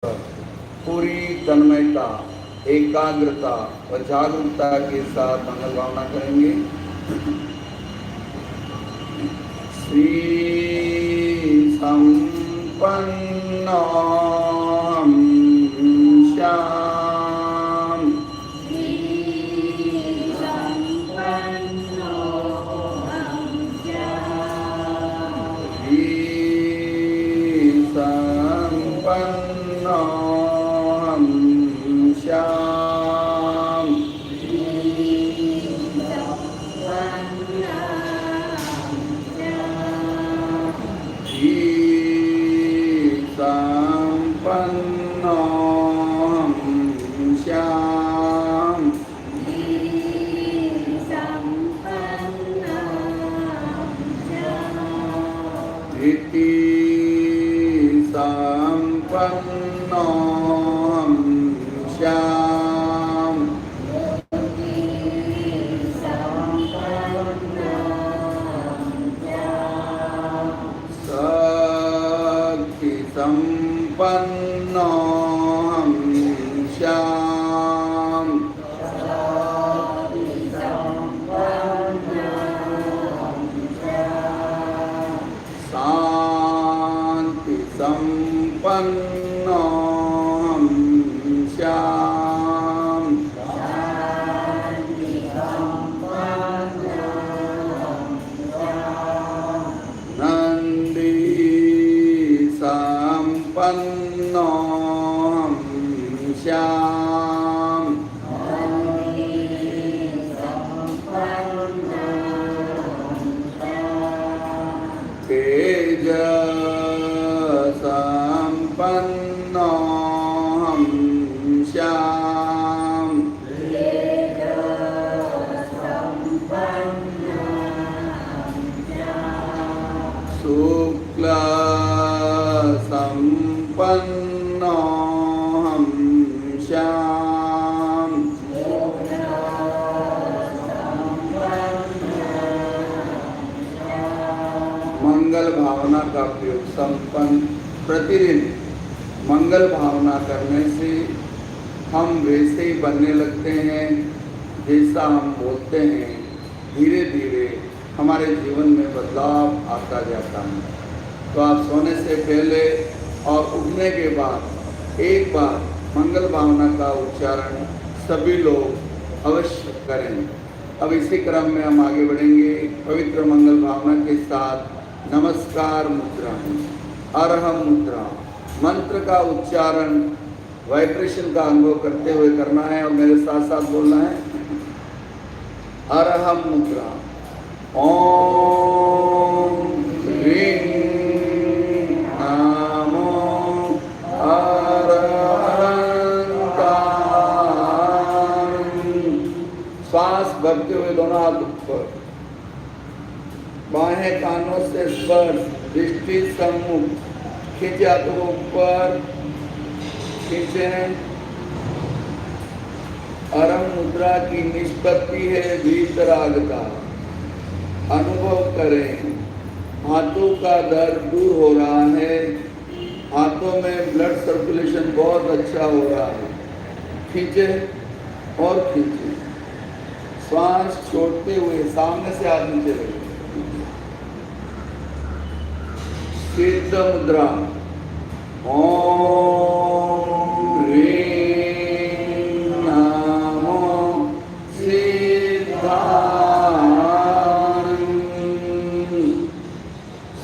पूरी तन्मयता, एकाग्रता व जागरूकता के साथ मंगल भावना करेंगे। श्री संपन्ना श्याम का प्रयोग संपन्न। प्रतिदिन मंगल भावना करने से हम वैसे ही बनने लगते हैं जैसा हम बोलते हैं। धीरे धीरे हमारे जीवन में बदलाव आता जाता है। तो आप सोने से पहले और उठने के बाद एक बार मंगल भावना का उच्चारण सभी लोग अवश्य करें। अब इसी क्रम में हम आगे बढ़ेंगे पवित्र मंगल भावना के साथ। नमस्कार मुद्रा, अरहम मुद्रा, मंत्र का उच्चारण वाइब्रेशन का अनुभव करते हुए करना है और मेरे साथ साथ बोलना है। अरहम मुद्रा, ओम ह्रीं नमो अरहंताय। श्वास भरते हुए दोनों हाथ ऊपर, बाएं कानों से स्पर्श, दृष्टि सम्मुख, खींचे हाथों को ऊपर, खींचे। अरहम मुद्रा की निष्पत्ति है वीतरागता। अनुभव करें हाथों का दर्द दूर हो रहा है, हाथों में ब्लड सर्कुलेशन बहुत अच्छा हो रहा है। खींचे और खींचे, श्वास छोड़ते हुए सामने से हाथ नीचे रखें। सिद्ध मुद्रा, ओम ह्रीं नमो सिद्धाय।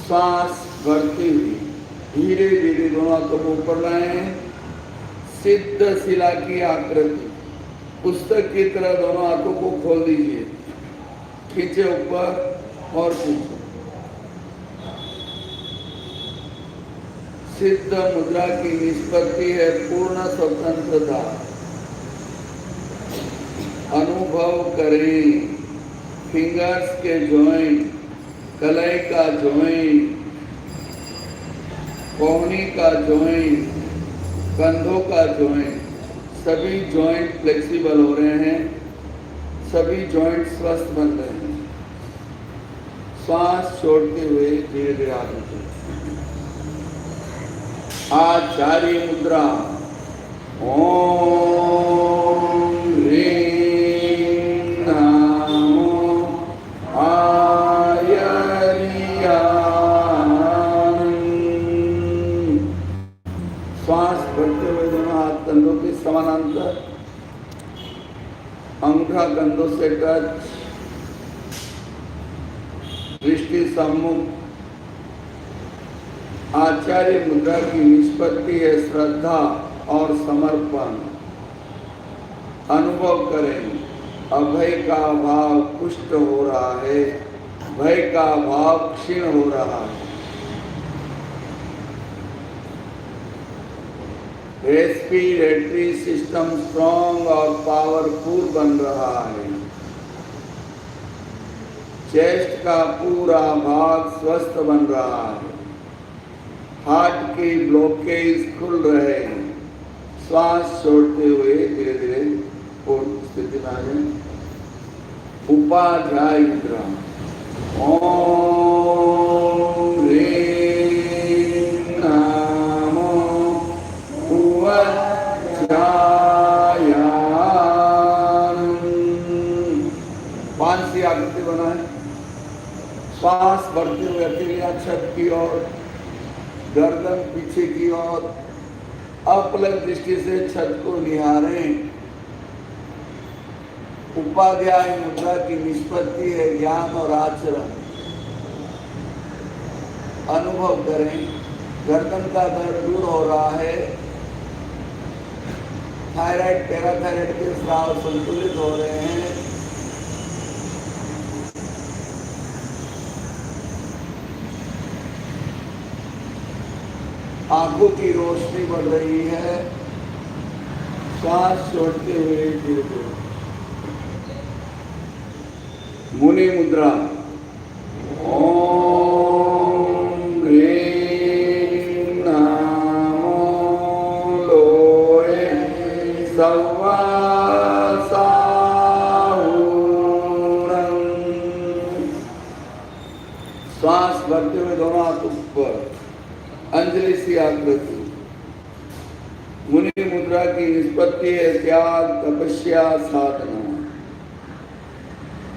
श्वास भरती हुई धीरे धीरे दोनों हाथों को ऊपर लाएं। सिद्ध शिला की आकृति, पुस्तक की तरह दोनों हाथों को खोल दीजिए। खींचे ऊपर और खींचे। सिद्ध मुद्रा की निष्पत्ति है पूर्ण स्वतंत्रता। अनुभव करें फिंगर्स के जॉइंट, कलाई का जॉइंट, कोहनी का जॉइंट, कंधों का जॉइंट, सभी जॉइंट फ्लेक्सिबल हो रहे हैं, सभी जॉइंट स्वस्थ बन रहे हैं। श्वास छोड़ते हुए धीरे धीरे आगे आचार्य मुद्रा। ओम ह्रीं नमो आयर्यानंद। श्वास भरते हुए दोनों हाथ कंधों के समानांतर, अंगूठा कंधों से टच, दृष्टि सम्मुख। आचार्य मुद्रा की निष्पत्ति है श्रद्धा और समर्पण। अनुभव करें, अभय का भाव पुष्ट हो रहा है, भय का भाव क्षीण हो रहा है। रेस्पिरेटरी सिस्टम स्ट्रॉन्ग और पावरफुल बन रहा है। चेस्ट का पूरा भाग स्वस्थ बन रहा है। हार्ट की ब्लॉकेज खुल रहे हैं। श्वास छोड़ते हुए धीरे धीरे पूर्ण स्थिति में आ जाए। उपाध्याय मुद्रा। ओम ह्रीं नमो उपाध्यायानंद। पांसी आकृति बनाए। श्वास भरते हुए अकेले छत की ओर, गर्दन पीछे की ओर, अपलक दृष्टि से छत को निहारें। उपाध्याय मुद्रा की निष्पत्ति है ज्ञान और आचरण। अनुभव करें, गर्दन का दर्द दूर हो रहा है। थायराइड पैराथायराइड के स्राव संतुलित हो रहे हैं। आंखों की रोशनी बढ़ रही है। श्वास छोड़ते हुए धीरे धीरे। मुनि मुद्रा। ओम ह्रीं नमो लोए सव्वासाहुरं। श्वास भरते हुए दोनों हाथ ऊपर, अंजलि सी आकृति। मुनि मुद्रा की निष्पत्ति है त्याग, तपस्या, साधना।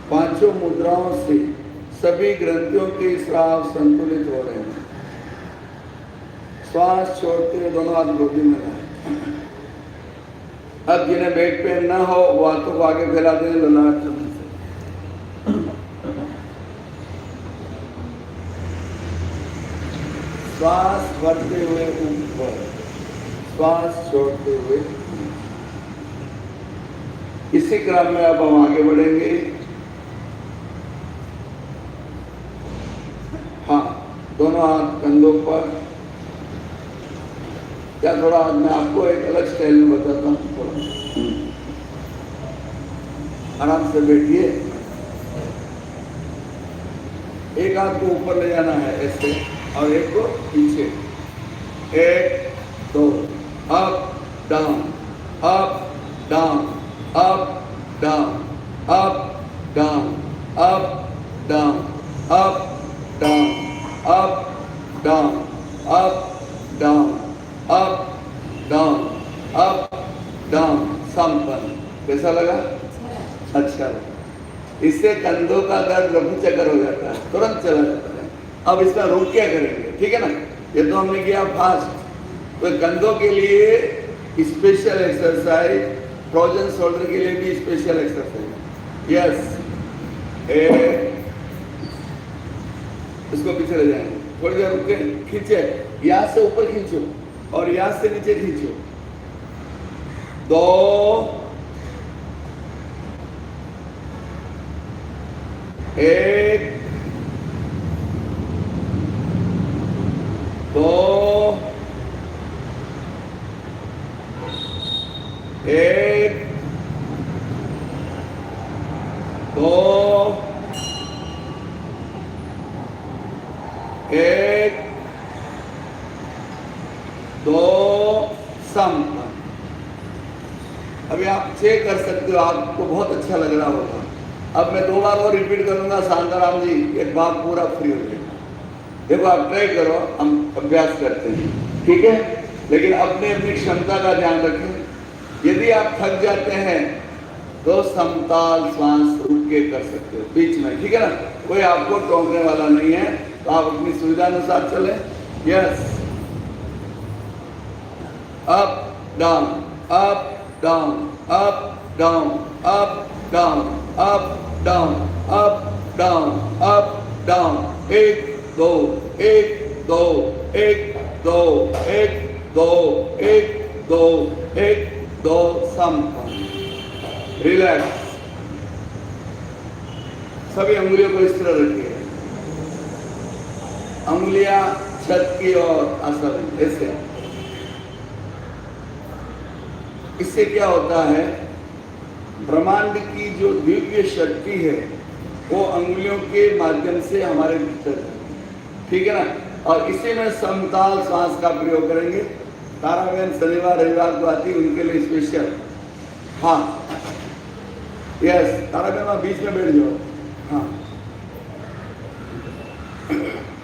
पांचों मुद्राओं से सभी ग्रंथियों के स्राव संतुलित हो रहे हैं। श्वास छोड़ते हुए दोनों हाथ गोदी में लाएं। अब जिन्हें बैक पेन ना हो वो हाथों को आगे फैला दें ललाट से। श्वास भरते हुए ऊपर, श्वास छोड़ते हुए। इसी क्रम में अब हम आगे बढ़ेंगे। हाँ, दोनों हाथ कंधों पर। क्या थोड़ा मैं आपको एक अलग स्टाइल में बताता हूँ। आराम से बैठिए। एक हाथ को ऊपर ले जाना है ऐसे और एक को पीछे। 1 2 up down, up down, up down, up down, up down, up down, up down, up down, up down, up down. संपन्न। कैसा लगा? अच्छा लगा। इससे कंधों का दर्द रफू चक्कर हो जाता है, तुरंत चला जाता है। अब इसका रोक क्या करेंगे? ठीक है ना, ये तो हमने किया फास्ट। तो कंधों के लिए स्पेशल एक्सरसाइज, फ्रोजन शोल्डर के लिए भी स्पेशल एक्सरसाइज। यस, इसको पीछे ले जाएंगे। थोड़ी देर रुके, खींचे, यहाँ से ऊपर खींचो और यहाँ से नीचे खींचो। 2 1 2 1 2 1 2 संपन्न। अभी आप चेक कर सकते हो, आपको बहुत अच्छा लग रहा होगा। अब मैं 2 बार और रिपीट करूंगा, शांताराम जी एक बार पूरा फ्री हो जाएगा। देखो आप ट्राई करो, हम अभ्यास करते हैं। ठीक है। लेकिन अपनी अपनी क्षमता का ध्यान रखें। यदि आप थक जाते हैं तो समताल श्वास रुक के कर सकते हो बीच में, ठीक है ना, कोई आपको टोकने वाला नहीं है, तो आप अपनी सुविधा अनुसार चले। Yes, up down, up down, up down, up down, up down, up down, up down, 1 2 1 2 1 2 1 2 1 2 1 2 सम। रिलैक्स, सभी अंगुलियों को इस तरह रखिए, अंगुलियां छत की ओर आसन ऐसे। इससे क्या होता है, ब्रह्मांड की जो दिव्य शक्ति है वो अंगुलियों के माध्यम से हमारे भीतर, ठीक है ना। और इसी में समताल श्वास का प्रयोग करेंगे। तारा बहन शनिवार रविवार को आती है, उनके लिए स्पेशल। हाँ यस, तारा बहन आप बीच में बैठ जाओ। हाँ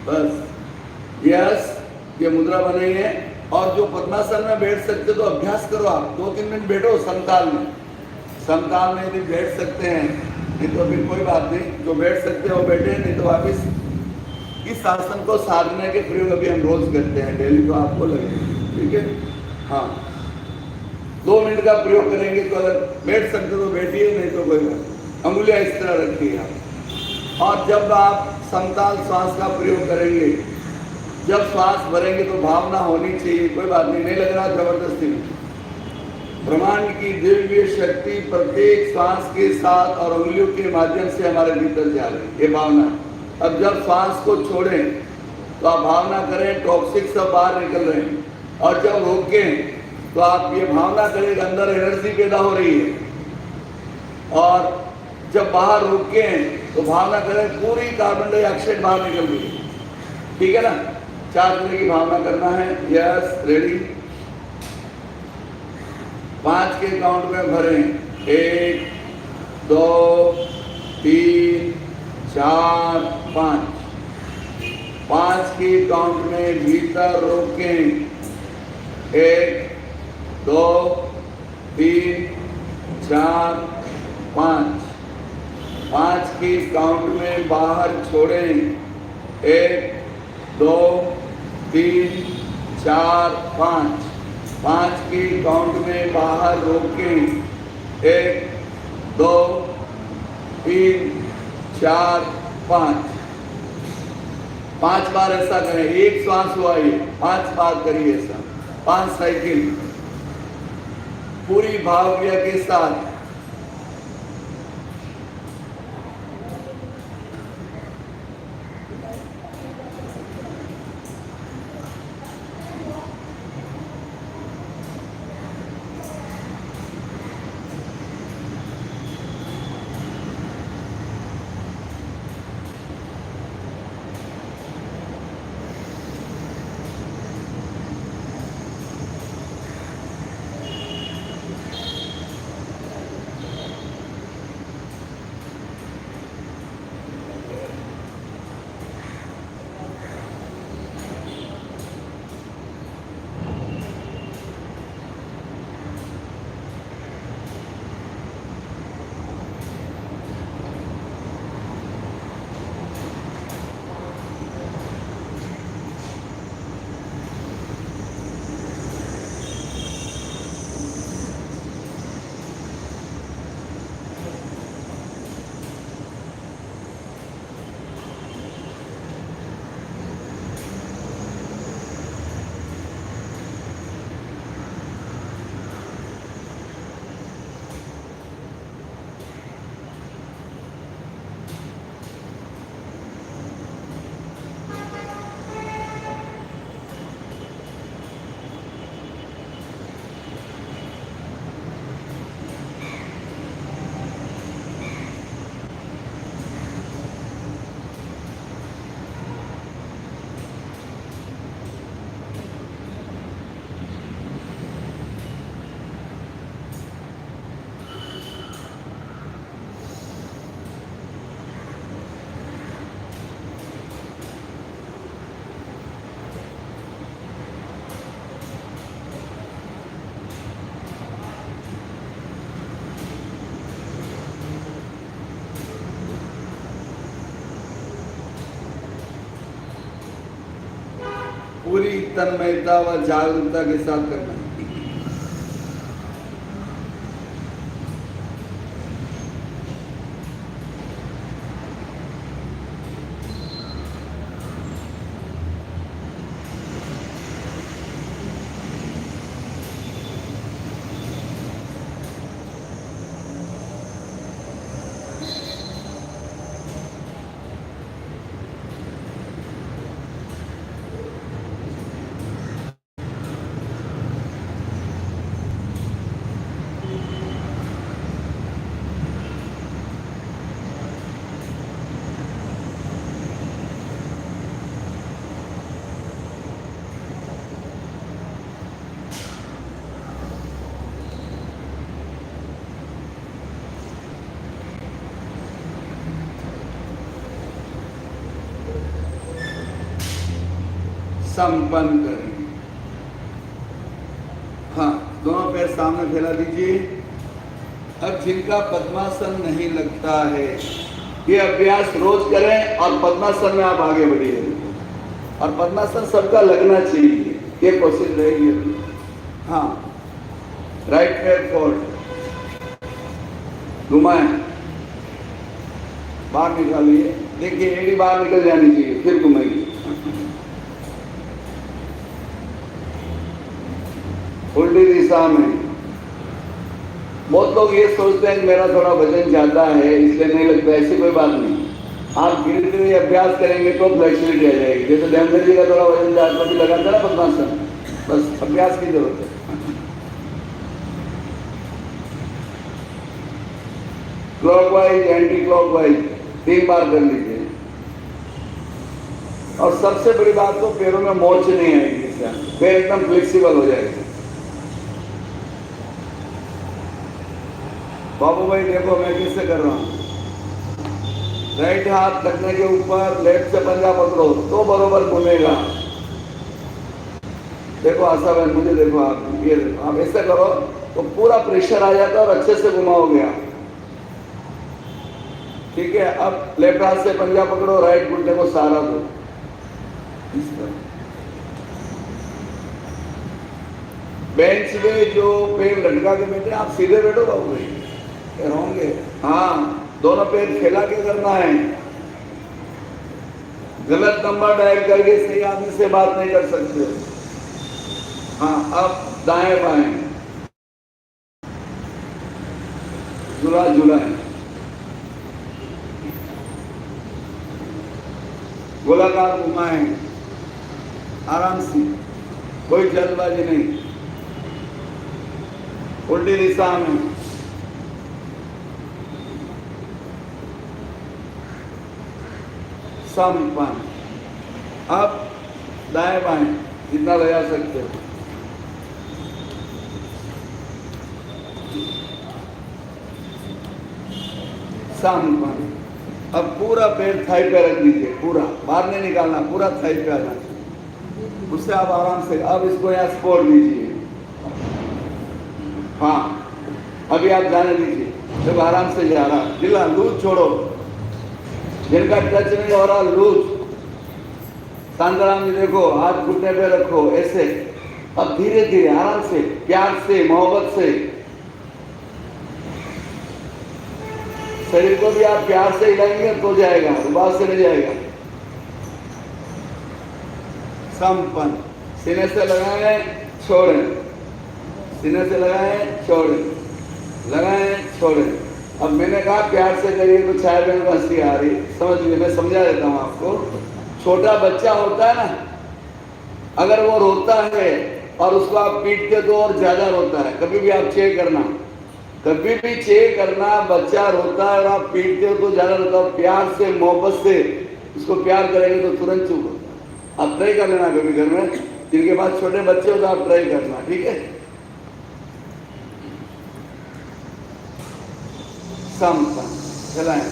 बस, यस, ये मुद्रा बनाई है। और जो पद्मासन में बैठ सकते तो अभ्यास करो, आप 2-3 मिनट बैठो समताल में। समताल में यदि बैठ सकते हैं, नहीं तो फिर कोई बात नहीं, जो बैठ सकते हो बैठे, नहीं तो वापिस इस आसन को साधने के प्रयोग अभी हम रोज करते हैं, डेली तो आपको लगे, ठीक है। हाँ 2 मिनट का प्रयोग करेंगे, तो अगर बैठ सकते तो बैठिए, नहीं तो कोई बात। अंगुलियां इस तरह रखिए आप। और जब आप समताल श्वास का प्रयोग करेंगे, जब श्वास भरेंगे तो भावना होनी चाहिए, कोई बात नहीं लग रहा जबरदस्ती नहीं। ब्रह्मांड की दिव्य शक्ति प्रत्येक श्वास के साथ और उंगलियों के माध्यम से हमारे भीतर जा रही है, ये भावना। अब जब श्वास को छोड़ें तो आप भावना करें टॉक्सिक सब बाहर निकल रहे हैं, और जब रोकें तो आप ये भावना करें अंदर एनर्जी पैदा हो रही है, और जब बाहर रोकें तो भावना करें पूरी कार्बन डाइऑक्साइड बाहर निकल रही है, ठीक है ना। 4 तरह की भावना करना है। Yes, ready. 5 के काउंट में भरें, 1 2 3 4 5। 5 के काउंट में भीतर रोकें, 1 2 3 4 5। 5 के काउंट में बाहर छोड़ें, 1 2 3 4 5। 5 के काउंट में बाहर रोकें, 1 2 3 4 5। 5 बार ऐसा करें, एक श्वास हुआ ये, 5 बार करिए ऐसा, 5 साइकिल पूरी भावना के साथ। तन्मयता व जागरूकता के साथ करना है। संपन्न करें। हाँ, दोनों पैर सामने फैला दीजिए। अब जिनका पद्मासन नहीं लगता है, ये अभ्यास रोज करें और पद्मासन में आप आगे बढ़िए। और पद्मासन सबका लगना चाहिए, ये कोशिश रहेगी। हाँ, राइट पैर फॉरवर्ड, घुमाएं, बाहर निकालिए। देखिए एड़ी बाहर निकल जानी चाहिए, फिर घुमाइए। उल्टी दिशा में। बहुत लोग ये सोचते हैं कि मेरा थोड़ा वजन ज्यादा है इसलिए नहीं लगता, ऐसी कोई बात नहीं। आप धीरे धीरे अभ्यास करेंगे तो फ्लेक्सिबिलिटी आ जाएगी। जैसे ध्यान जी का थोड़ा वजन ज्यादा भी लगाता है ना पद्मासन, बस अभ्यास की जरूरत है। क्लॉकवाइज एंटी क्लॉकवाइज 3 बार कर लीजिए। और सबसे बड़ी बात तो पैरों में मोच नहीं आएगी, पैर एकदम फ्लेक्सिबल हो जाएगा। बाबू भाई देखो मैं किससे कर रहा हूँ। राइट हाथ रखने के ऊपर लेफ्ट से पंजा पकड़ो तो बरोबर घूमेगा। देखो आशा बहन मुझे देखो, आप ये देखो, आप ऐसे करो तो पूरा प्रेशर आ जाता है और अच्छे से घुमाओगे आप। ठीक है, अब लेफ्ट हाथ से पंजा पकड़ो, राइट घुटने को सहारा दो। इस तरह बेंच में जो पैर लटका के बैठे आप सीधे बैठो बाबू भाई, होंगे। हाँ, दोनों पैर फैला के करना है। गलत नंबर डायल करके सही आदमी से बात नहीं कर सकते। हाँ, अब दाएं बाएं झूला झूलाएं, गोलाकार घुमाएं आराम से, कोई जल्दबाजी नहीं। उल्टी दिशा में संपन्न। अब दाएं बाएं जितना लगा सकते हो। संपन्न। अब पूरा पैर थाई पे रख दीजिए, पूरा बाहर नहीं निकालना, पूरा थाई पे आना चाहिए। उससे आप आराम से अब इसको यहाँ छोड़ दीजिए। हाँ, अभी आप जाने दीजिए, जब आराम से जा रहा, ढीला लूज छोड़ो, जिनका टच नहीं हो रहा लूज। शांताराम जी देखो, हाथ घुटने पे रखो ऐसे। अब धीरे धीरे आराम से, प्यार से, मोहब्बत से, शरीर को भी आप प्यार से हिलाएंगे तो जाएगा, उबास से नहीं जाएगा। संपन्न। सीने से लगाएं, छोड़ें, सीने से लगाएं, छोड़ें, लगाएं, छोड़ें। अब मैंने कहा प्यार से करिए तो छाया बहन को हंसी आ रही, समझ लीजिए, मैं समझा देता हूँ आपको। छोटा बच्चा होता है ना, अगर वो रोता है और उसको आप पीटते तो और ज्यादा रोता है। कभी भी आप चेक करना, कभी भी चेक करना, बच्चा रोता है और आप पीटते हो तो ज्यादा रोता है। प्यार से, मोहब्बत से उसको प्यार करेंगे तो तुरंत चुप होता है। आप ट्राई कर लेना कभी घर में, जिनके पास छोटे बच्चे हो तो आप ट्राई करना, ठीक है। संपन्न। चलाएं।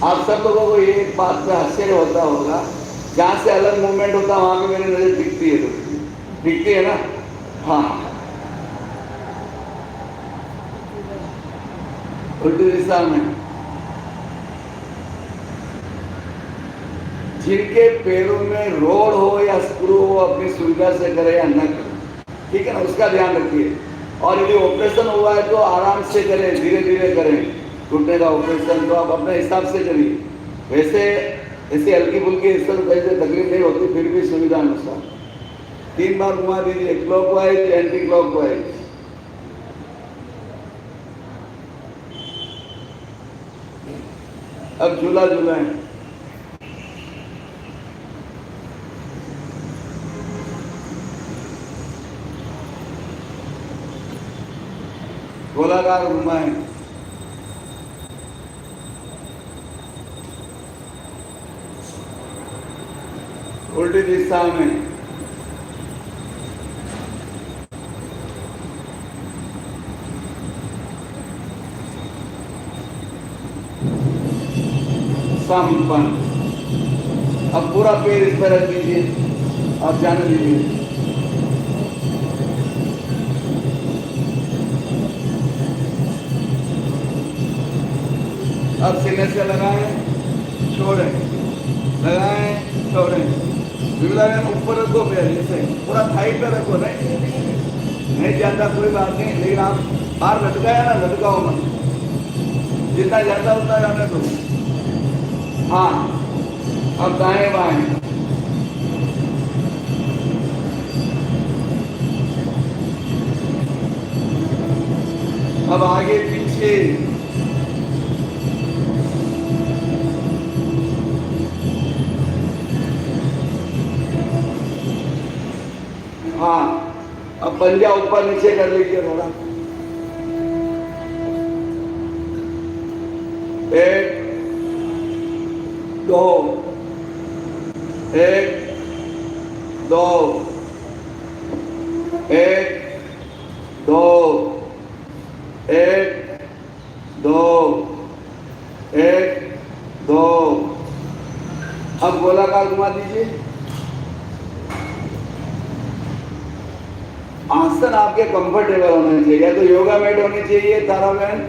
आप सब लोगों को ये एक बात पे आश्चर्य होता होगा, जहां से अलग मूवमेंट होता है वहां पे मेरी नजर दिखती है, दिखती है ना। हाँ, उल्टी दिशा में जिनके पैरों में रोड हो या स्क्रू हो अपनी सुविधा से करें या न करें, ठीक है ना, उसका ध्यान रखिए। और यदि ऑपरेशन हुआ है तो आराम से करें, धीरे धीरे करें। टूटने का ऑपरेशन तो आप अपने हिसाब से करिए, वैसे ऐसी हल्की फुल्की इससे तकलीफ नहीं होती, फिर भी सुविधा अनुसार 3 बार घुमा दीजिए, क्लॉकवाइज एंटी क्लॉकवाइज। अब झूला झूलाएं। गोलाकार घुमाएं। उल्टी दिशा में। संपन्न। अब पूरा पैर इस पर रख दीजिए, अब जाने दीजिए। अब सीने से लगाएं, छोड़ें, लगाएं, छोड़ें। ऊपर रखो पैर, जैसे पूरा थाई पे रखो, नहीं जाता कोई बात नहीं, लेकिन आप बाहर लटकाया ना, लटकाओ मत, जितना जाता उतना जाने दो। हाँ, अब दाएं बाएं। अब आगे पीछे। हाँ, अब पंजा ऊपर नीचे कर लीजिए थोड़ा। 1 2 1 2 1 2 1 2 1 2। अब गोलाकार घुमा दीजिए। आसन आपके कंफर्टेबल होने चाहिए, या तो योगा मैट होनी चाहिए ताराबहन,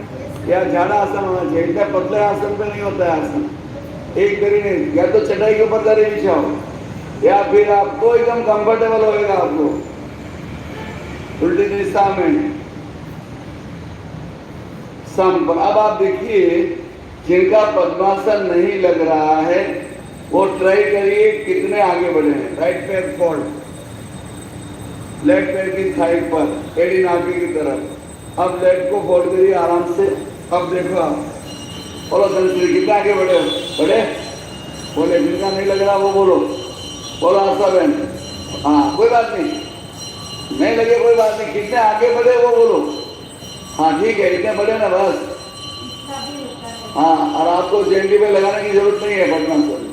या झाड़ा आसन होना चाहिए। इतना पतले आसन पे नहीं होता है आसन, एक दरी नहीं, या तो चटाई के ऊपर दरी बिछाओ, या फिर आपको एकदम कंफर्टेबल होएगा आपको। उल्टी दिशा में संपन्न। अब आप देखिए, जिनका पद्मासन नहीं लग रहा है वो ट्राई करिए कितने आगे बढ़े हैं। राइट पैर फोल्ड, लेफ्ट पैर की साइड पर एड़ी नाभि की तरफ। अब लेफ्ट को फोल्ड करिए आराम से। अब देखो आप, बोलो धनश्री कितने आगे बढ़े हो? बढ़े? बोले जिनका नहीं लग रहा वो बोलो, बोलो आशा बहन। हाँ कोई बात नहीं, नहीं लगे कोई बात नहीं, कितने आगे बढ़े वो बोलो। हाँ ठीक है, इतने बढ़े ना बस। हाँ, और आपको जेंटी पे लगाने की जरूरत नहीं है पद्मासन।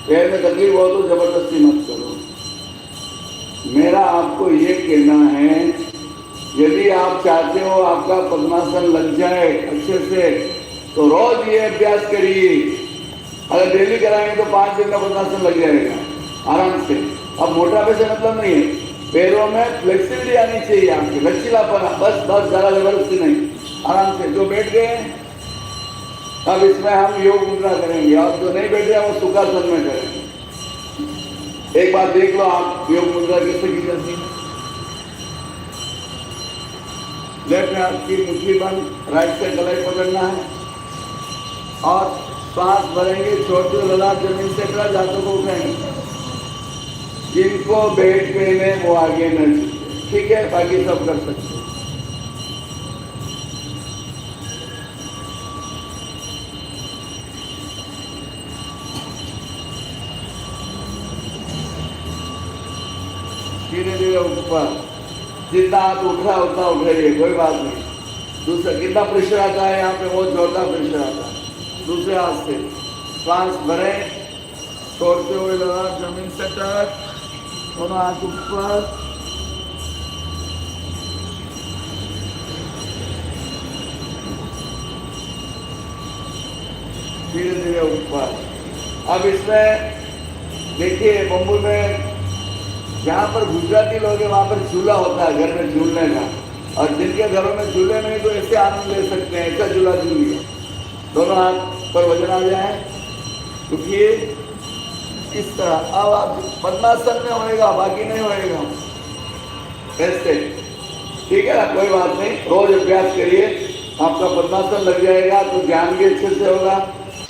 पैर में तकलीफ हो तो जबरदस्ती मत करो। मेरा आपको ये कहना है, यदि आप चाहते हो आपका पद्मासन लग जाए अच्छे से, तो रोज ये अभ्यास करिए। अगर डेली कराएंगे तो 5 दिन का पद्मासन लग जाएगा आराम से। अब मोटापे से मतलब नहीं है, पैरों में फ्लेक्सिबिलिटी आनी चाहिए आपकी, लचीलापन, बस ज़्यादा जबरदस्ती नहीं, आराम से। जो बैठ गए अब इसमें हम योग मुद्रा करेंगे, और जो नहीं बैठ गए वो सुखासन में करेंगे। एक बार देख लो आप योग मुद्रा कैसे की जाती है। लेफ्ट हाथ की मुट्ठी बंद, राइट से गले पकड़ना है और सांस भरेंगे, छोड़ते हुए ललाट जमीन से टच, हाथों को उठाएंगे। जिनको बेड पेन है वो आगे न, ठीक है, बाकी सब कर सकते हैं। धीरे धीरे ऊपर, जितना हाथ उठ रहा उतना उठाइए, कोई बात नहीं। दूसरा कितना प्रेशर आता है यहाँ पे, वो जोरदार प्रेशर आता है। दूसरे हाथ से सांस भरें, छोड़ते हुए लगा जमीन से टच, दोनों हाथ ऊपर। धीरे धीरे ऊपर। अब इसमें देखिए, बम्बू में जहाँ पर गुजराती लोग हैं वहाँ पर झूला होता है घर में झूलने का, और जिनके घरों में झूले नहीं तो ऐसे आनंद ले सकते हैं, ऐसा झूला झूलिए। दोनों हाथ पर वजन आ जाए, उठिए, इस तरह। अब आप पद्मासन में होएगा, बाकी नहीं होएगा ऐसे। ठीक है ना, कोई बात नहीं, रोज अभ्यास करिए, आपका पद्मासन लग जाएगा तो ज्ञान भी अच्छे से होगा,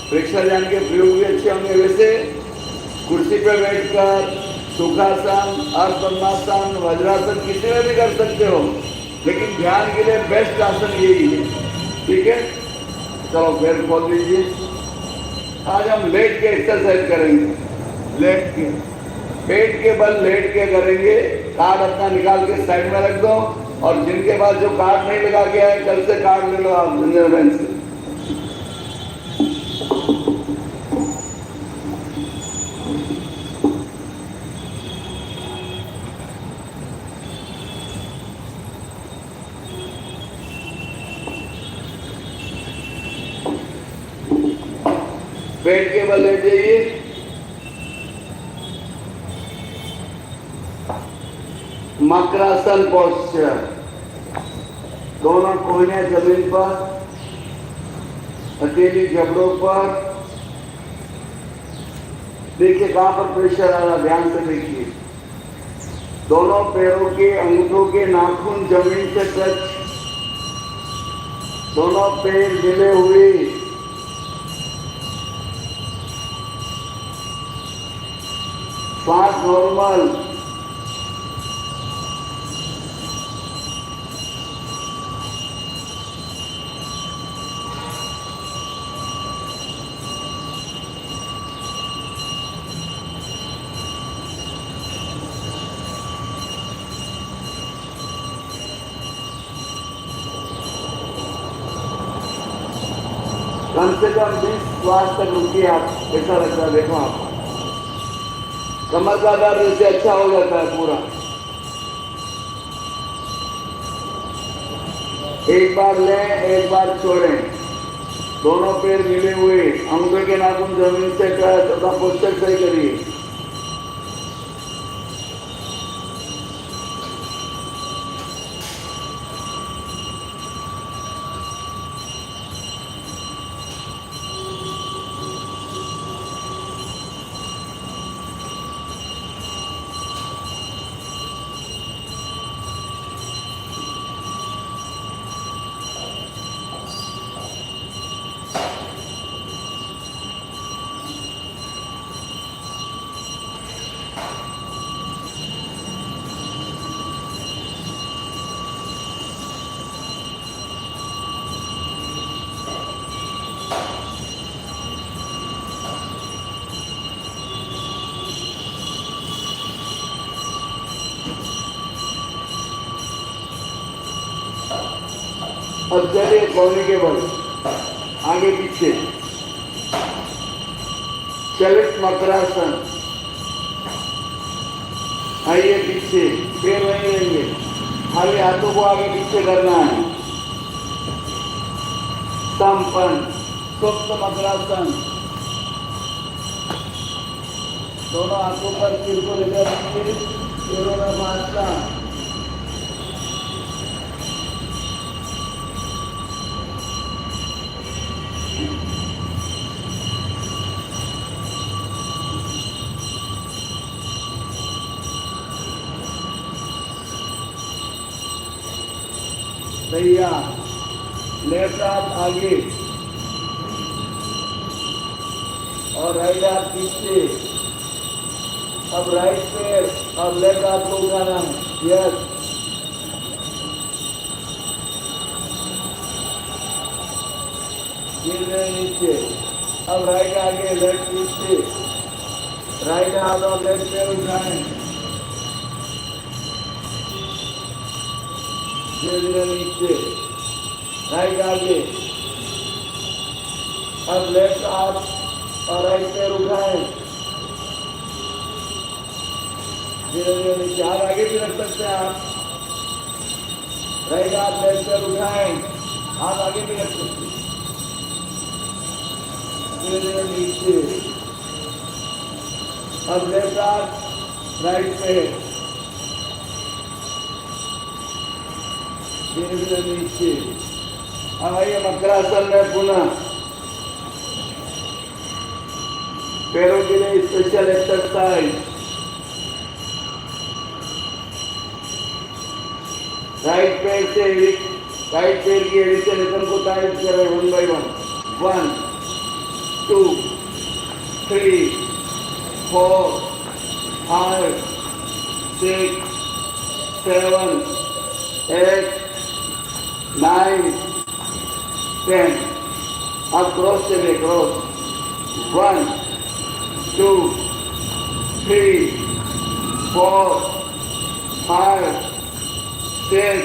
परीक्षा ज्ञान के प्रयोग भी अच्छे होंगे। वैसे कुर्सी पे बैठकर सुखासन, अर्ध पद्मासन, वज्रासन किसी में भी कर सकते हो, लेकिन ध्यान के लिए बेस्ट आसन यही है। ठीक है, चलो फिर खोल लीजिए। आज हम लेट के एक्सरसाइज करेंगे, लेट के, पेट के बल लेट के करेंगे। कार्ड अपना निकाल के साइड में रख दो, और जिनके पास जो कार्ड नहीं लगा के आए कल से कार्ड ले लो आप जिंदर बैंक से। पेट के बल लेट जाइए। मकरासन पोस्चर, दोनों कोहनियां जमीन पर, अकेली जबड़ों पर। देखिए कहां पर प्रेशर आ रहा, ध्यान से देखिए। दोनों पैरों के अंगूठों के नाखून जमीन से टच, दोनों पैर मिले हुए। श्वास नॉर्मल। कम से कम 20 श्वास तक रुकिए आप, ऐसा लगता है। देखो आप, कमर का दर्द इससे अच्छा हो जाता है पूरा। एक बार लें, एक बार छोड़ें, दोनों पैर मिले हुए, अंगूठे के नाखून जमीन से टच, तथा पोस्चर सही करिए। अब चलिए कोहनी के बल, आगे पीछे चलित मकरासन। आइए पीछे, पैर वहीं रहेंगे, खाली हाथों को आगे पीछे करना है। संपन्न सुप्त मकरासन, दोनों हाथों पर सिर को लेकर पैरों में बांधना। भैया लेफ्ट हाथ आगे और राइट हाथ पीछे। अब राइट पैर और लेफ्ट हाथ को उठाना है। यस, धीरे नीचे। अब राइट आगे, लेफ्ट पीछे, राइट हाथ और लेफ्ट पैर उठाएं, धीरे धीरे नीचे, राइट आगे। अब लेफ्ट हाथ और राइट पैर उठाएं, धीरे धीरे नीचे। हाथ आगे भी रख सकते हैं आप, राइट हाथ लेफ्ट पैर उठाएं, हाथ आगे भी रख सकते हैं, धीरे धीरे नीचे। अब लेफ्ट हाथ राइट पैर, धीरे धीरे नीचे। अब आइए मकरासन में पुनः पैरों के लिए स्पेशल एक्सरसाइज। राइट पैर से राइट पैर की एड़ी से रिदम को टाइट करें 1 by 1। 1 2 3 4 5 6 7 8 9 10। अब क्रॉस चलिए, क्रॉस 1 2 3 4 5 6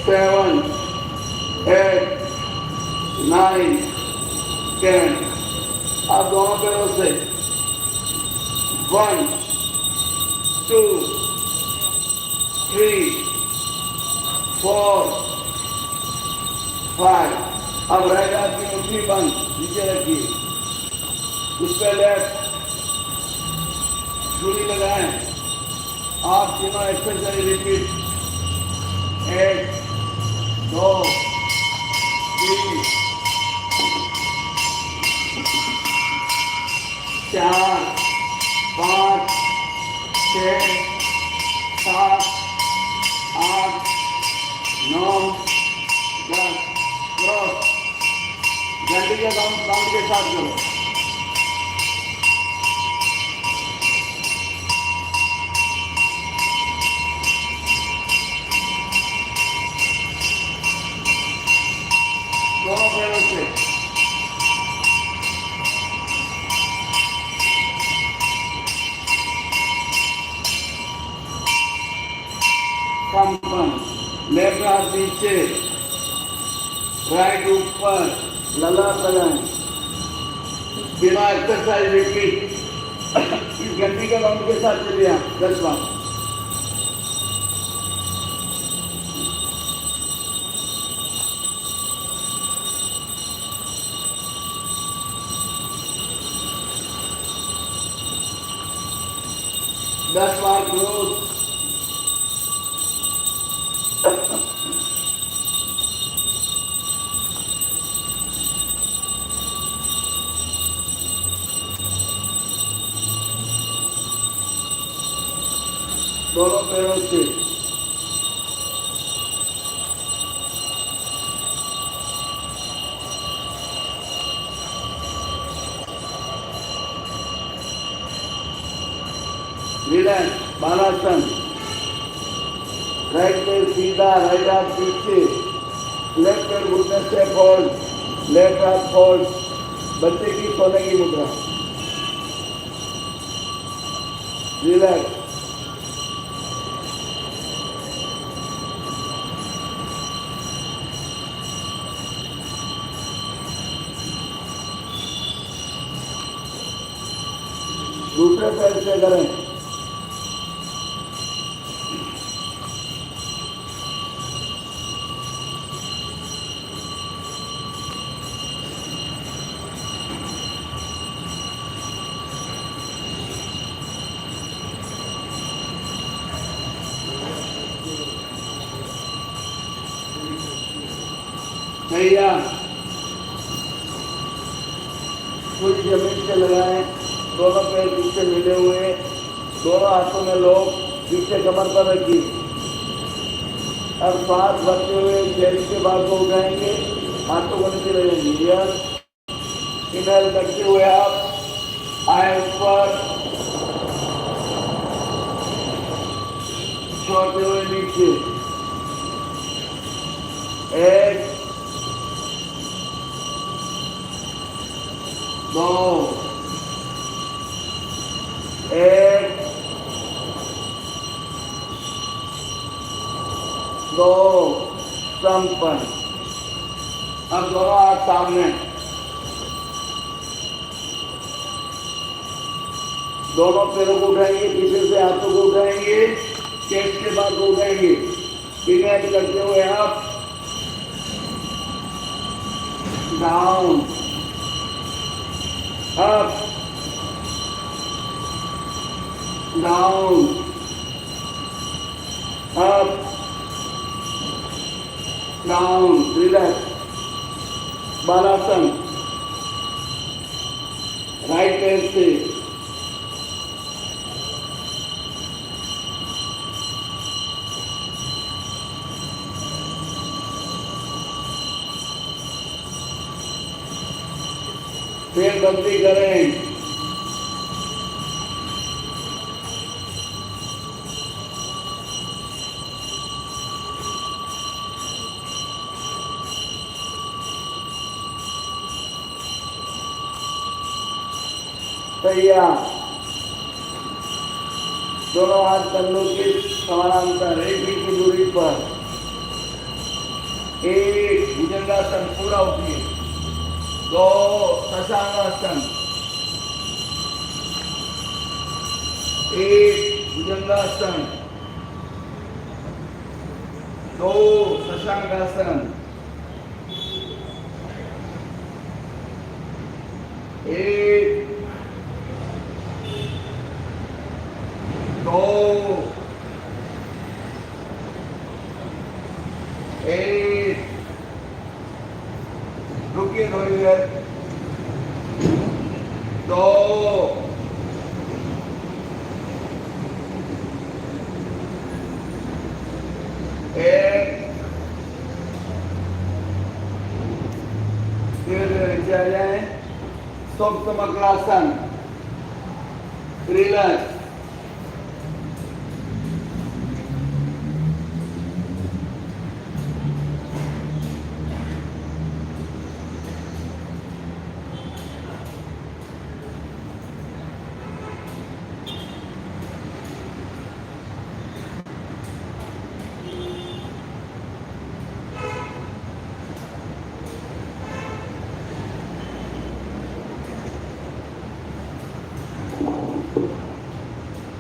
7 8 9 10। अब दोनों पैरों से 1 2 3 4 5। अब राइट हाथ की मुट्ठी बंद नीचे रखिए, उस पर लेफ्ट चूड़ी लगाएं। आप तीनों एक्सरसाइज रिपीट। 1 2 3 4 5 6 7 8 9 10। क्रॉस घंटी के काउंट के साथ करो। दोनों पैरों से कंपन। लेफ्ट हाथ नीचे, राइट ऊपर, ललाट लगाएं। बिना एक्सरसाइज रिपीट। इस घंटी के काउंट के साथ चलिए आप 10 बार। क्लोज। दोनों पैरों से रिलैक्स। बालासन। राइट पैर सीधा, राइट हाथ पीछे, लेफ्ट पैर घुटने से फोल्ड, लेफ्ट हाथ फोल्ड। बच्चे की सोने की मुद्रा। रिलैक्स। दूसरे पैर से करें। भैया कुछ जमीन से लगाएं, दोनों पैर पीछे मिले हुए, दोनों हाथों में लोग पीछे कमर पर रखिए। अब सांस भरते हुए चेस्ट के भाग को उठाएंगे, हाथों को नीचे लगेंगे। इनहेल करते हुए आप आए ऊपर, छोड़ते हुए नीचे। 1 2 1 2 संपन्न। अब दोनों हाथ सामने, दोनों पैरों को उठाएंगे, पीछे से हाथों को उठाएंगे, चेस्ट के बाद को उठाएंगे। इनहेल करते हुए आप down, up, down, up, down. Relax. Balasana. Right पैर से। फिर बदली करें। तैयार। दोनों हाथ कंधों के समानांतर एक फीट की दूरी पर। एक भुजंगासन पूरा उठिए। 2 शशांकासन। 1 भुजंगासन। 2 शशांकासन। 1 2 1 रुकिए थोड़ी देर। 2 1 धीरे धीरे नीचे आ जाए। मकरासन। रिलैक्स।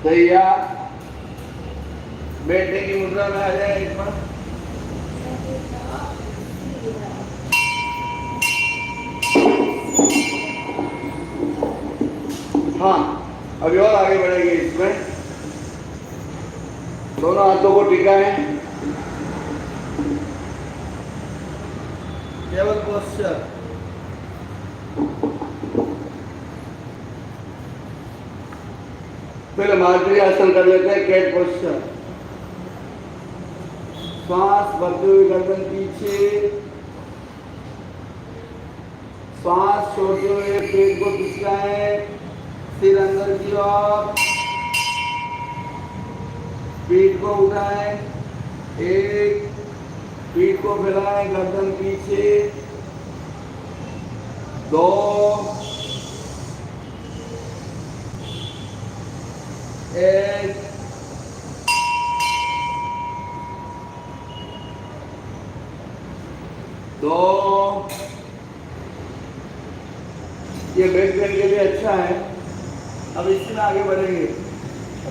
तैयार। बैठने की मुद्रा में आ जाए एक बार। हाँ, अभी और आगे बढ़ेंगे इसमें। दोनों हाथों को टिकाएं। केवल पोस्चर। फिर मार्जरी आसन कर लेते हैं, कैट पोस्चर। श्वास भरते हुए गर्दन पीछे, श्वास छोड़ते हुए पेट को खिसकाएं, सिर अंदर की ओर, पीठ को उठाएं, 1 पीठ को फैलाएं, गर्दन पीछे, 2 1 2। ये बैक पेन के लिए अच्छा है। अब इसमें आगे बढ़ेंगे।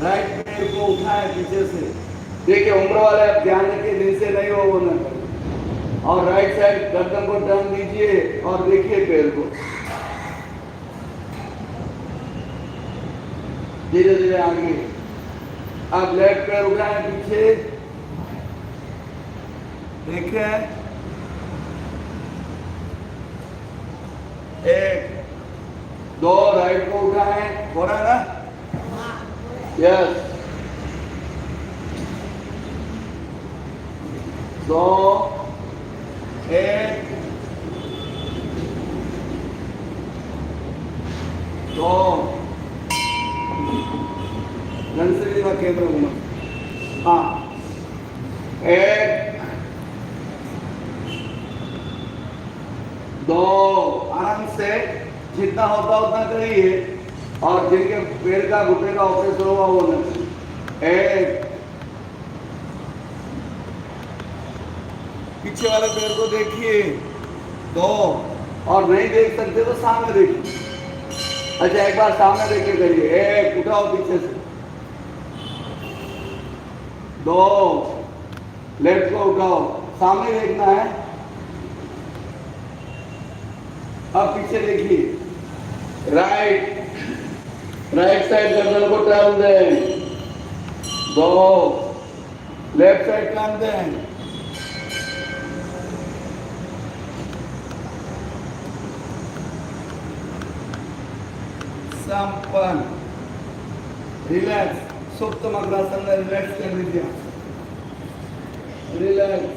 राइट पैर को उठाएं पीछे से। देखिए उम्र वाले आप ध्यान रखिए, दिन से नहीं हो वो ना करें। और राइट साइड गर्दन को टर्न दीजिए और देखिए पैर को धीरे धीरे आगे। आप लेफ्ट पैर उठाएं पीछे, देखिए 1 2 राइट को उठाएं, हो रहा है ना? यस। 2 1 2 नंसरी का केंद्र घूमा। हाँ 1 2 आराम से जितना होता उतना करिए। और जिनके पैर का घुटने का ऑपरेशन हुआ वो नहीं। 1 पीछे वाले पैर को देखिए। 2 और नहीं देख सकते तो सामने देखिए। अच्छा एक बार सामने देख के करिए। 1 उठाओ पीछे से। 2 लेफ्ट को उठाओ, सामने देखना है। अब पीछे देखिए। राइट साइड गर्दन को टर्न दें। 2 लेफ्ट साइड टर्न दें। संपन्न। रिलैक्स, सुप्त मग्रासन में रिलैक्स कर लीजिए। Relax,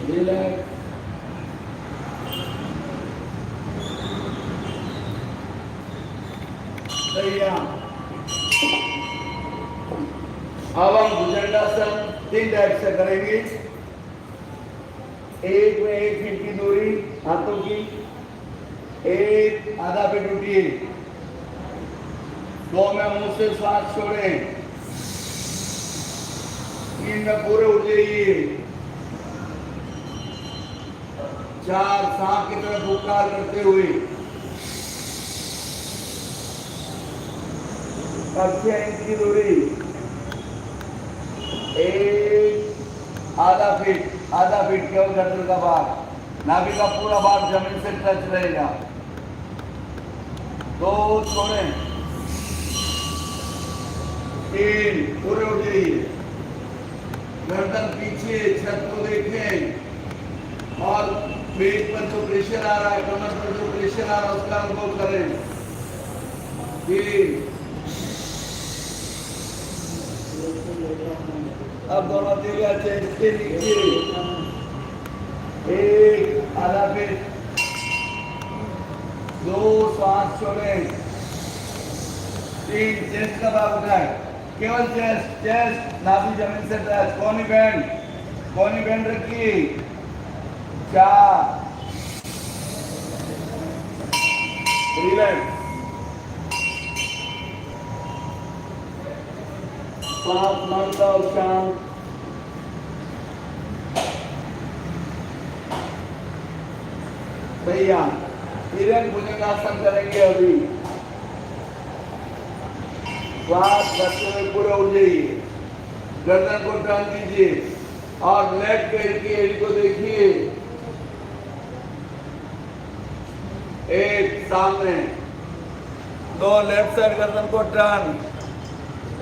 relax. अब हम भुजंगासन 3 टाइप से करेंगे। एक में 1 फीट की दूरी हाथों की, एक आधा फीट उठिए, 2 में मुंह से श्वास छोड़ें, 3 में पूरे उठ जाइए, 4 सांप की तरफ उपकार करते हुए, 6 इंच की दूरी, 1 आधा फीट केवल गर्दन का भाग, नाभि का पूरा भाग जमीन से टच रहेगा। 2 छोड़ें, 3 पूरे उठ जाइए, गर्दन पीछे, छत को देखें और पेट पर जो प्रेशर आ रहा है, कमर पर जो प्रेशर आ रहा है उसका अनुभव करें। 3 अब दोनों तीलियां चेस्ट के नीचे, 1 आधा फीट, 2 श्वास छोड़ें, 3 चेस्ट का भाग उठाएं, केवल चेस्ट नाभि जमीन से टच, कोनी बैंड रखिए, 4 रिलैक्स, 5 मन का और शांत। भैया तिरक भुजंगासन करेंगे अभी। श्वास करते हुए पूरा उठ जाइए, गर्दन को टर्न कीजिए और लेफ्ट पैर की एड़ी को देखिए, 1 सामने, 2 लेफ्ट साइड गर्दन को टर्न,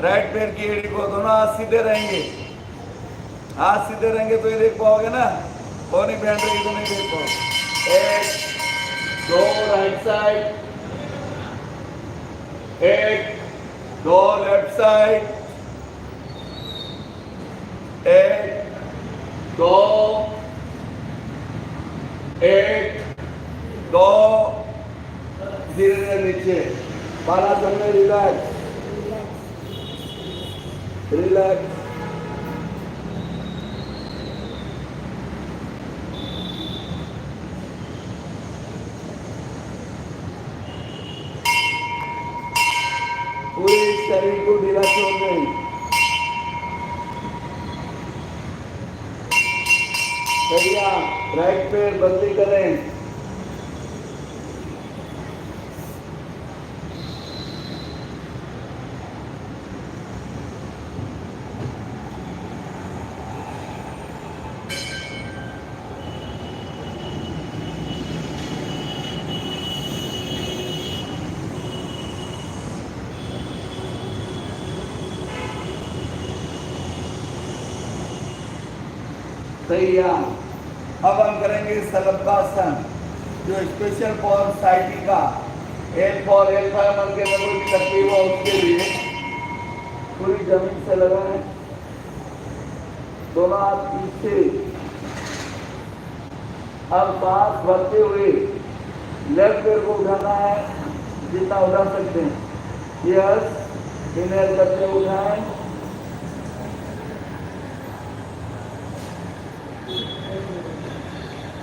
राइट पैर की एड़ी को, दोनों हाथ सीधे रहेंगे, हाथ सीधे रहेंगे तो ये देख पाओगे ना, कोनी बैंड रहेगी तो नहीं देख पाओगे। 1 2 राइट साइड, 1 2 लेफ्ट साइड, 1 2 1 2 धीरे धीरे नीचे, बालासन में रिलैक्स, रिलैक्स, पूरे शरीर को ढीला छोड़ दें। भैया राइट पैर बदली करें, तैयार। अब हम करेंगे सलंबासन, जो special for sciatica, L for L5 मन के अंदर कोई तकलीफ हो उसके लिए पूरी जमीन से लगाएं, दोनों हाथ पीछे। अब सांस भरते हुए लेफ्ट पैर को उठाना है, जितना उठा सकते हैं। यस, इनहेल करते हुए उठाएं,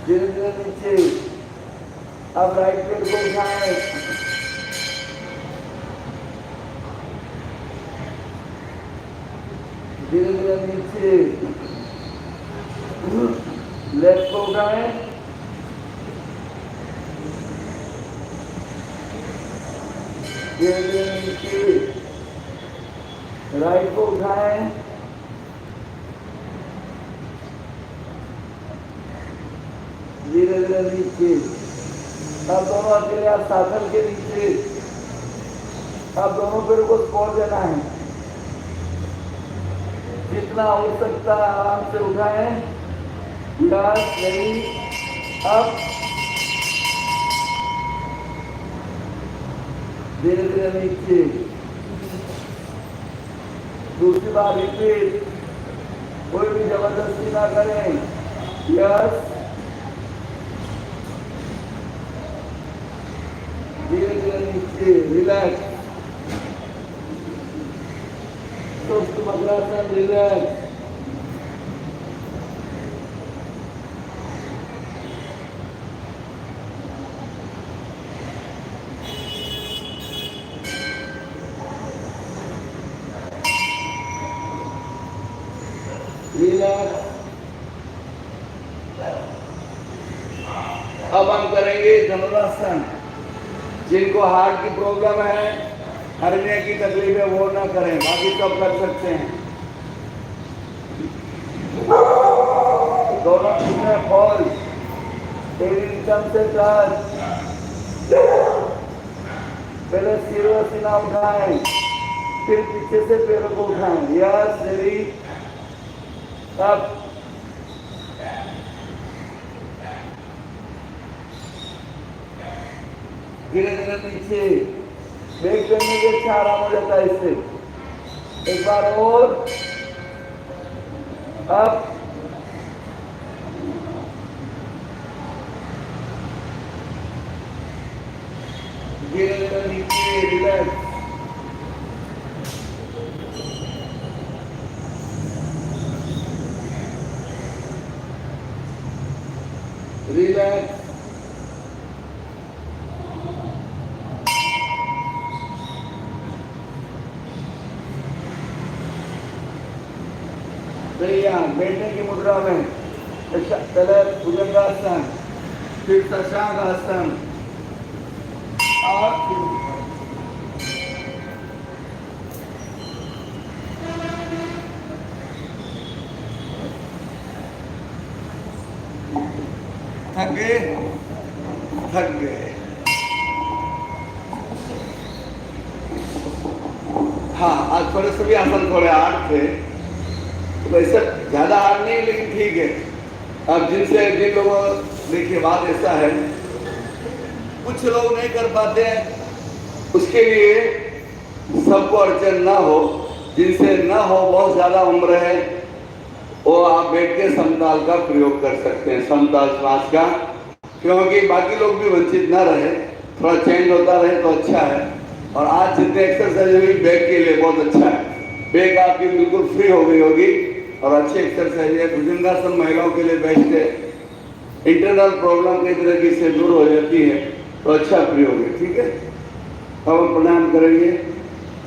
धीरे धीरे नीचे। अब राइट पैर को उठाएं, धीरे धीरे नीचे। लेफ्ट को उठाएं, धीरे धीरे नीचे। राइट को उठाएं, धीरे धीरे नीचे। अब दोनों अकेले आप साधन के नीचे। अब दोनों पैर को स्पोर्ट देना है, जितना हो सकता है आराम से उठाएं। यस, वेरी अप, धीरे धीरे नीचे। दूसरी बार रिपीट, कोई भी जबरदस्ती ना करें। यस, धीरे धीरे नीचे, रिलैक्स। दोस्तों मद्रासन, रिलैक्स। अब हम करेंगे धनुरासन। जिनको हार्ट की प्रॉब्लम है, हर्निया की तकलीफ है, वो ना करें, बाकी सब कर सकते हैं। दोनों में फॉल, एकदम से टच। पहले सिरों सीना उठाएं, फिर पीछे से पैरों को उठाएं। यस, वेरी अप, धीरे धीरे नीचे। बैक करने के अच्छा आराम हो जाता है इससे। एक बार और, अप, धीरे धीरे नीचे, रिलैक्स। रिलैक्स। बैठने की मुद्रा में पहले भुजंगासन, फिर शशांक आसन और थक गए। हाँ, आज थोड़े से भी आसन थोड़े हार्ड थे, वैसे ज्यादा हार्ड नहीं, लेकिन ठीक है। अब जिन लोगों, देखिए बात ऐसा है, कुछ लोग नहीं कर पाते हैं, उसके लिए सबको अड़चन ना हो, जिनसे ना हो, बहुत ज्यादा उम्र है, वो आप बैठ के समताल का प्रयोग कर सकते हैं, समताल श्वास का, क्योंकि बाकी लोग भी वंचित ना रहे, थोड़ा चेंज होता रहे तो अच्छा है। और आज जितने एक्सरसाइज हुई बैक के लिए बहुत अच्छा है, बैक आपकी बिल्कुल फ्री हो गई होगी और अच्छी एक्सरसाइज है। भुजंगासन महिलाओं के लिए बेस्ट है, इंटरनल प्रॉब्लम कई तरह की से दूर हो जाती है, तो अच्छा प्रयोग है। ठीक है, अब हम प्रणाम करेंगे,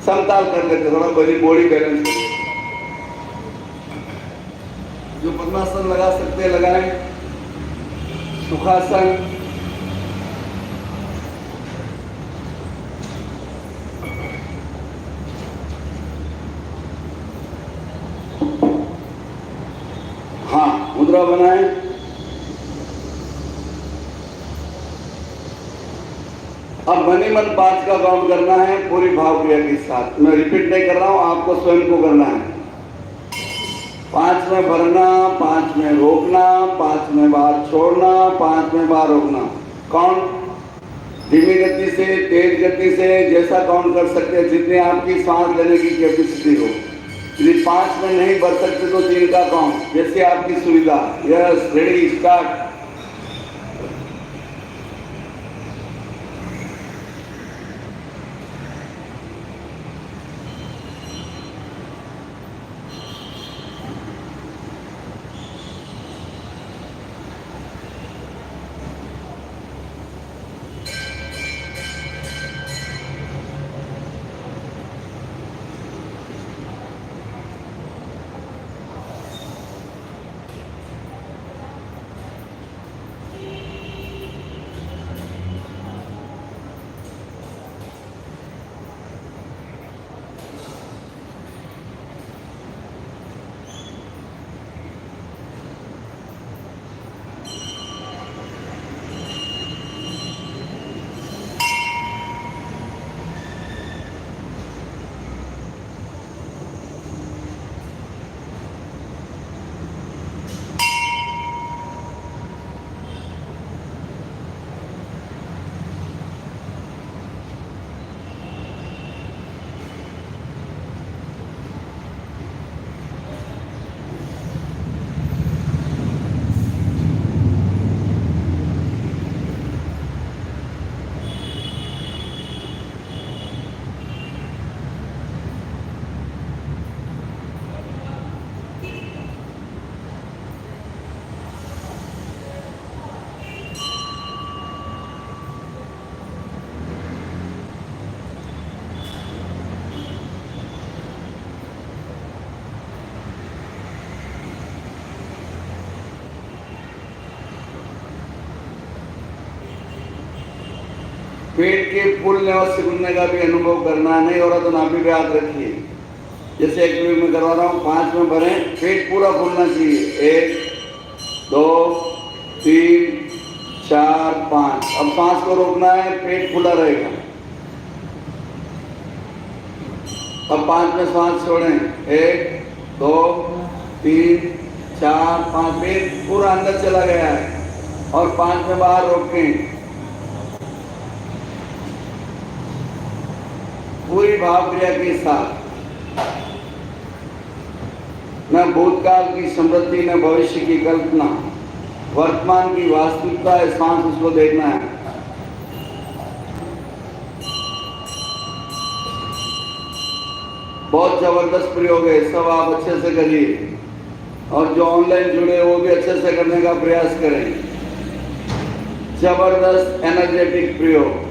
समताल कर लेते, थोड़ा बॉडी बैलेंस करें। जो पद्मासन लगा सकते हैं लगाएं, सुखासन, हाँ मुद्रा बनाएं। अब मनी मन 5 का काउंट करना है पूरी भाव क्रिया के साथ। मैं रिपीट नहीं कर रहा हूं, आपको स्वयं को करना है। 5 में भरना, 5 में रोकना, 5 में बाहर छोड़ना, 5 में बाहर रोकना। काउंट धीमी गति से, तेज गति से, जैसा काउंट कर सकते हैं, जितनी आपकी सांस लेने की कैपेसिटी हो। यदि 5 में नहीं भर सकते तो 3 का काउंट, जैसे आपकी सुविधा। Yes, ready, start. पेट के फूलने और सिकुड़ने का भी अनुभव करना है। नहीं हो रहा तो नाभि पे हाथ रखिए, जैसे एक मिनट में करवा रहा हूँ। 5 में भरें, पेट पूरा फूलना चाहिए। 1 2 3 4 5। अब सांस को रोकना है, पेट खुला रहेगा। अब 5 में सांस छोड़ें। 1 2 3 4 5। पेट पूरा अंदर चला गया है और 5 में बाहर रोकें। पूरी भाव क्रिया के साथ, न भूतकाल की स्मृति, न भविष्य की कल्पना, वर्तमान की वास्तविकता है। सांस उसको देखना है। बहुत जबरदस्त प्रयोग है, सब आप अच्छे से करिए और जो ऑनलाइन जुड़े वो भी अच्छे से करने का प्रयास करें। जबरदस्त एनर्जेटिक प्रयोग।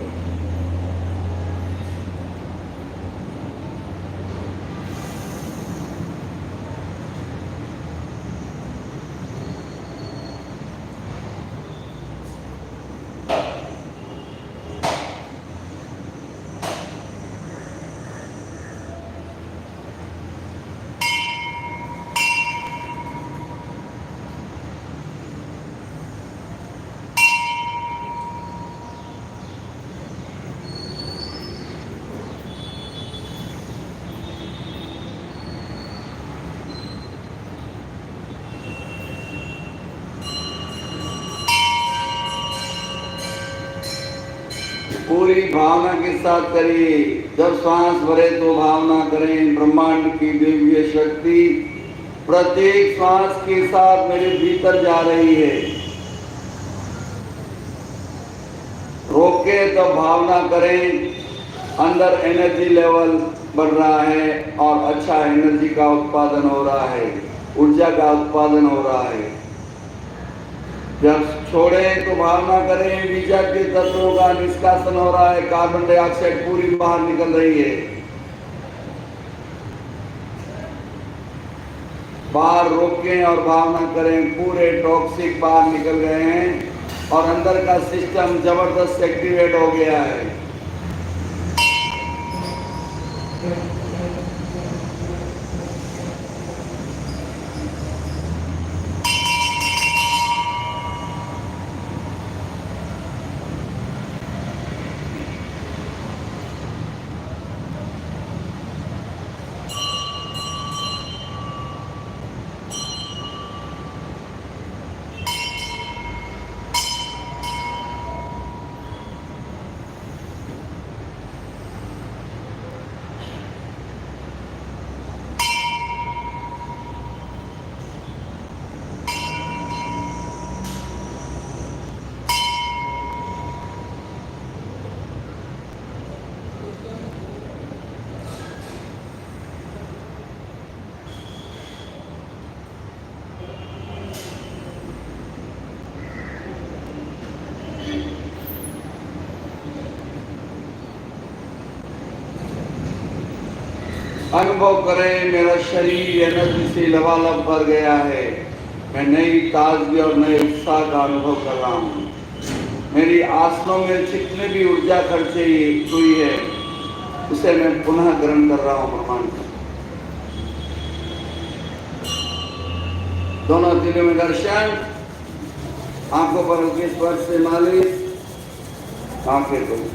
पूरी भावना के साथ करिए। जब सांस भरे तो भावना करें, ब्रह्मांड की दिव्य शक्ति प्रत्येक सांस के साथ मेरे भीतर जा रही है। रोके तो भावना करें, अंदर एनर्जी लेवल बढ़ रहा है और अच्छा एनर्जी का उत्पादन हो रहा है, ऊर्जा का उत्पादन हो रहा है। जब छोड़ें तो भावना करें, विषाक्त तत्वों का निष्कासन हो रहा है, कार्बन डाइऑक्साइड पूरी बाहर निकल रही है। बाहर रोकें और भावना करें, पूरे टॉक्सिक बाहर निकल गए हैं और अंदर का सिस्टम जबरदस्त एक्टिवेट हो गया है। अनुभव करें, मेरा शरीर एनर्जी से लबालब भर गया है। मैं नई ताजगी और नए उत्साह का अनुभव कर रहा हूँ। मेरी आसनों में जितने भी ऊर्जा खर्चे हुई है उसे मैं पुनः ग्रहण कर रहा हूँ ब्रह्मांड का। दोनों दिलों में दर्शन, आंखों पर हल्के स्पर्श से मालिश, आंखें को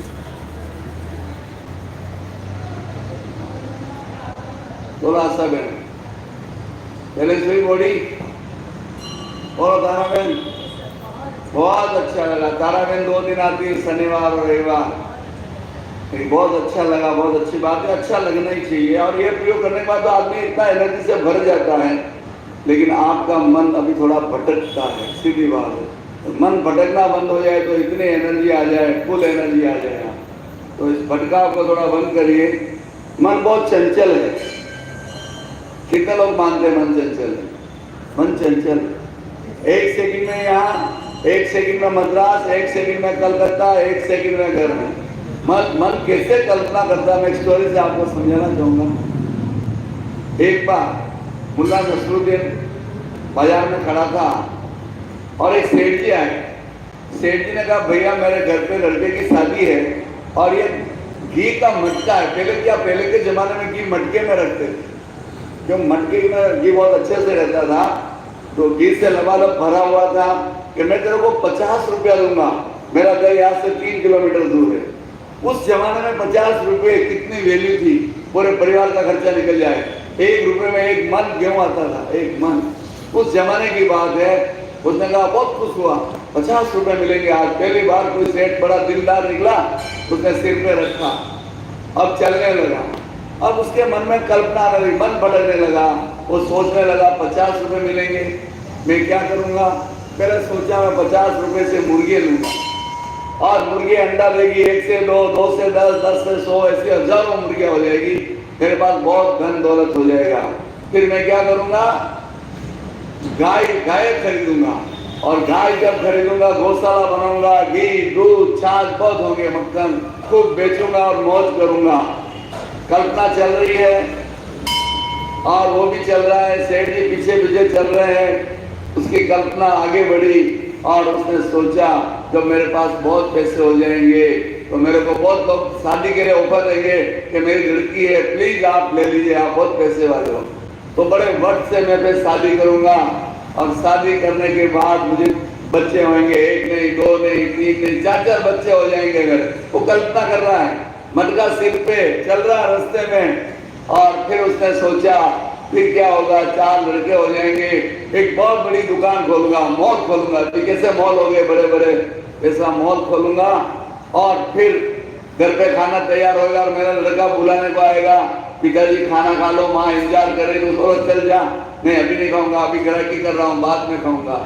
थोड़ा सा बहन पहले से बॉडी और तारा बहन बहुत अच्छा लगा। तारा बहन 2 दिन आती है, शनिवार और रविवार। बहुत अच्छा लगा, बहुत अच्छी बात है, अच्छा लगना ही चाहिए। और ये प्रयोग करने के बाद तो आदमी इतना एनर्जी से भर जाता है, लेकिन आपका मन अभी थोड़ा भटकता है, सीधी बात है। मन भटकना बंद हो जाए तो इतनी एनर्जी आ जाए, फुल एनर्जी आ जाए। तो इस भटकाव को थोड़ा बंद करिए। मन बहुत चंचल है, कितने लोग मानते हैं मन चंचल है? मन चंचल 1 सेकंड में यहाँ, 1 सेकंड में मद्रास, 1 सेकंड में कलकत्ता, 1 सेकंड में घर में। मन कैसे कल्पना करता है, मैं एक स्टोरी से आपको समझाना चाहूंगा। एक बार मुल्ला नसरुद्दीन बाजार में खड़ा था और एक सेठ जी आए। सेठ जी ने कहा, भैया मेरे घर पे लड़के की शादी है और ये घी का मटका है। पहले के जमाने में घी मटके में रखते थे, क्यों मटके में घी बहुत अच्छे से रहता था, तो घी से लबालब भरा हुआ था कि मैं तेरे को 50 रुपया दूंगा, मेरा घर यहाँ से 3 किलोमीटर दूर है। उस जमाने में 50 रुपये कितनी वैल्यू थी, पूरे परिवार का खर्चा निकल जाए। 1 रुपये में 1 मन गेहूं आता था, 1 मन। उस जमाने की बात है। उसने कहा बहुत खुश हुआ, 50 रुपये मिलेंगे आज। पहली बार कोई सेठ बड़ा दिलदार निकला, उसने सिर पे रखा, अब चलने लगा। अब उसके मन में कल्पना आ रही, मन भटकने लगा, वो सोचने लगा 50 रुपये मिलेंगे, मैं क्या करूंगा। पहले सोचा मैं 50 रुपये से मुर्गी लूंगा, और मुर्गी अंडा देगी 1 से 2, 2 से 10, 10 से 100, ऐसी हजारों मुर्गियां हो जाएगी, मेरे पास बहुत धन दौलत हो जाएगा। फिर मैं क्या करूंगा, गाय खरीदूंगा, और गाय जब खरीदूंगा गौशाला बनाऊंगा, घी दूध छाछ बहुत होंगे, मक्खन खूब बेचूंगा और मौज करूंगा। कल्पना चल रही है और वो भी चल रहा है, सेठ जी पीछे पीछे चल रहे हैं। उसकी कल्पना आगे बढ़ी और उसने सोचा जब मेरे पास बहुत पैसे हो जाएंगे तो मेरे को बहुत लोग शादी के लिए ऑफर देंगे कि मेरी लड़की है, प्लीज आप ले लीजिए, आप बहुत पैसे वाले हो। तो बड़े वक्त से मैं फिर शादी करूंगा, और शादी करने के बाद मुझे बच्चे होंगे, 1 नहीं 2 नहीं 3 नहीं 4 बच्चे हो जाएंगे। अगर वो कल्पना कर रहा है, मटका सिर पे चल रहा है रास्ते में, और फिर उसने सोचा फिर क्या होगा, 4 लड़के हो जाएंगे, एक बहुत बड़ी दुकान खोलूंगा, मॉल खोलूंगा। तो कैसे मॉल हो गए बड़े बड़े, ऐसा मॉल खोलूंगा, और फिर घर पे खाना तैयार होगा और मेरा लड़का बुलाने को आएगा, पिताजी खाना खा लो, माँ इंतजार करे, तो थोड़ा चल जा, नहीं अभी नहीं खाऊंगा, अभी ग्राहकी कर रहा हूँ, बाद में खाऊंगा।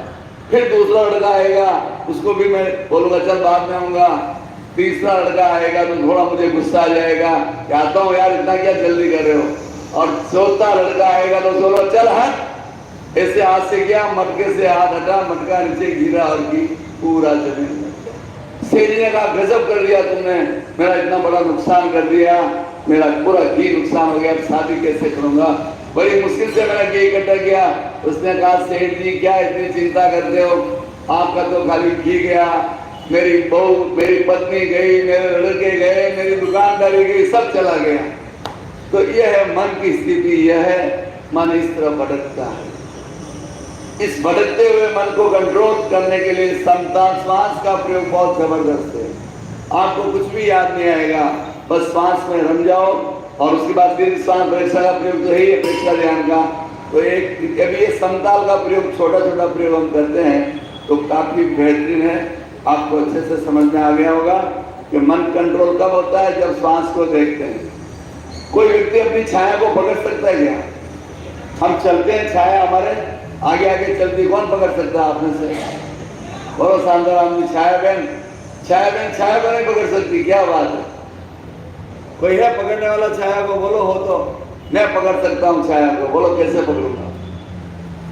फिर दूसरा लड़का आएगा, उसको भी मैं बोलूंगा चल बाद में आऊंगा। तीसरा लड़का आएगा तो थोड़ा मुझे गुस्सा आ जाएगा कि आता हूँ यार, इतना क्या जल्दी कर रहे हो। और चौथा लड़का आएगा तो बोलो चल हट, ऐसे हाथ से क्या, मटके से हाथ हटा, मटका नीचे गिरा और घी पूरा जमीन में। सेठ ने कहा गजब कर दिया तुमने, मेरा इतना बड़ा नुकसान कर दिया, मेरा पूरा घी नुकसान हो गया, अब शादी कैसे करूंगा। बड़ी मुश्किल से मैंने घी इकट्ठा किया। उसने कहा सेठ जी क्या इतनी चिंता करते हो, आपका तो खाली घी गया, मेरी बहू मेरी पत्नी गई, मेरे लड़के गए, मेरी दुकानदारी गई, सब चला गया। तो यह है मन की स्थिति, यह है मन इस तरह भटकता है। इस भटकते हुए मन को कंट्रोल करने के लिए श्वास का प्रयोग बहुत जबरदस्त है। आपको कुछ भी याद नहीं आएगा, बस श्वास में रम जाओ, और उसके बाद फिर श्वास परीक्षा का प्रयोग तो है ही, परीक्षा ध्यान का। तो एक अभी ये समताल का प्रयोग, छोटा छोटा प्रयोग हम करते हैं, तो काफी बेहतरीन है। आपको अच्छे से समझ में आ गया होगा कि मन कंट्रोल कब होता है, जब श्वास को देखते हैं। कोई व्यक्ति अपनी छाया को पकड़ सकता है क्या? हम चलते हैं, छाया हमारे आगे आगे चलती, कौन पकड़ सकता है आप में से? बोलो शानदार आदमी, छाया बहन नहीं पकड़ सकती, क्या बात है? कोई है पकड़ने वाला छाया को? बोलो हो तो। मैं पकड़ सकता हूँ छाया को, बोलो कैसे पकड़ूंगा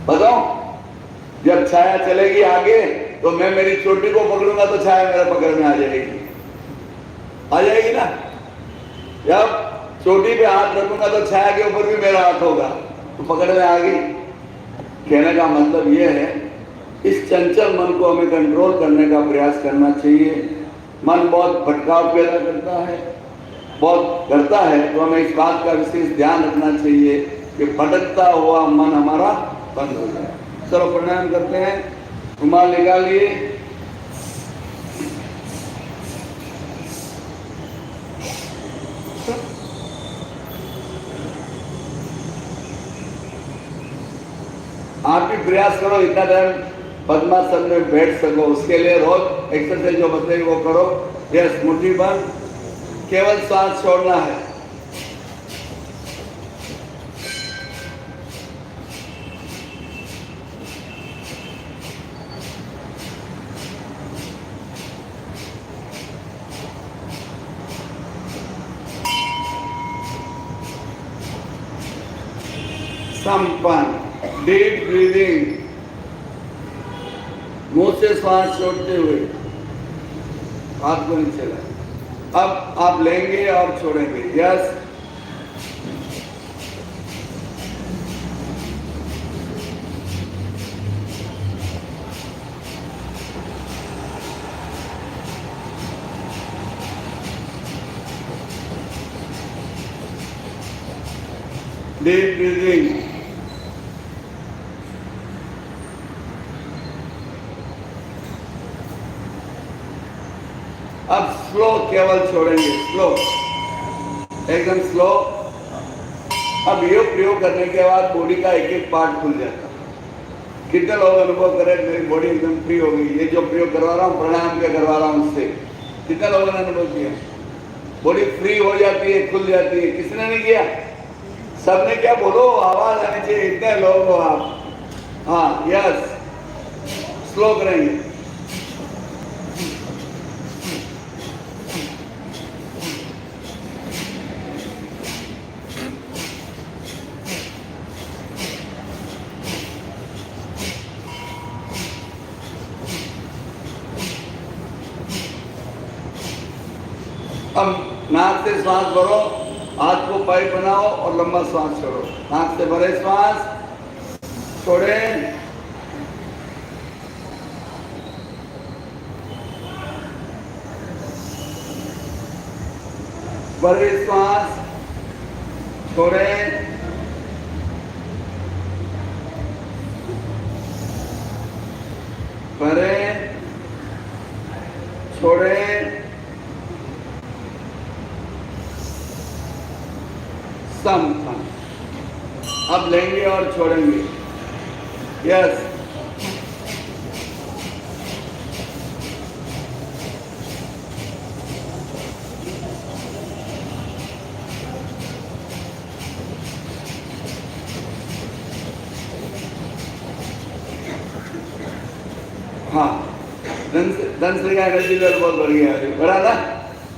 बताओ। जब छाया चलेगी आगे तो मैं मेरी चोटी को पकड़ूंगा तो छाया मेरे पकड़ में आ जाएगी ना। जब चोटी पे हाथ रखूंगा तो छाया के ऊपर भी मेरा हाथ होगा, तो पकड़ में आ गई। कहने का मतलब यह है, इस चंचल मन को हमें कंट्रोल करने का प्रयास करना चाहिए। मन बहुत भटकाव पैदा करता है, बहुत करता है, तो हमें इस बात का विशेष ध्यान रखना चाहिए कि भटकता हुआ मन हमारा बंद हो जाए। चलो प्रणाम करते हैं, रुमाल निकालिए। आप भी प्रयास करो इतना टाइम पद्मासन में बैठ सको, उसके लिए रोज एक्सरसाइज जो बताइए वो करो। यस, मुट्ठी बंद, केवल सांस छोड़ना है। संपन्न डीप ब्रीदिंग, मुंह से श्वास छोड़ते हुए हाथ को नीचे लाए। अब आप लेंगे और छोड़ेंगे। Yes, deep breathing. अब स्लो केवल छोड़ेंगे, स्लो, एकदम स्लो। अब ये प्रयोग करने के बाद बॉडी का एक एक पार्ट खुल जाता है। कितने लोग अनुभव करें मेरी बॉडी एकदम फ्री हो गई, ये जो प्रयोग करवा रहा हूँ, प्राणायाम के करवा रहा हूँ, उससे कितने लोगों ने अनुभव किया? बॉडी फ्री हो जाती है, खुल जाती है। किसने नहीं किया? सबने क्या? बोलो, आवाज आनी चाहिए। इतने लोग हो आप। हाँ, यस, स्लो करेंगे। अब नाक से श्वास भरो, हाथ को पाइप बनाओ और लंबा श्वास छोड़ो। नाक से भरे श्वास, छोड़े, भरे श्वास, छोड़े, भरे, छोड़े, सम। अब लेंगे और छोड़ेंगे। यस, हाँ, धनश्री का एनर्जी लेवल बहुत बढ़िया है, बढ़ा ना?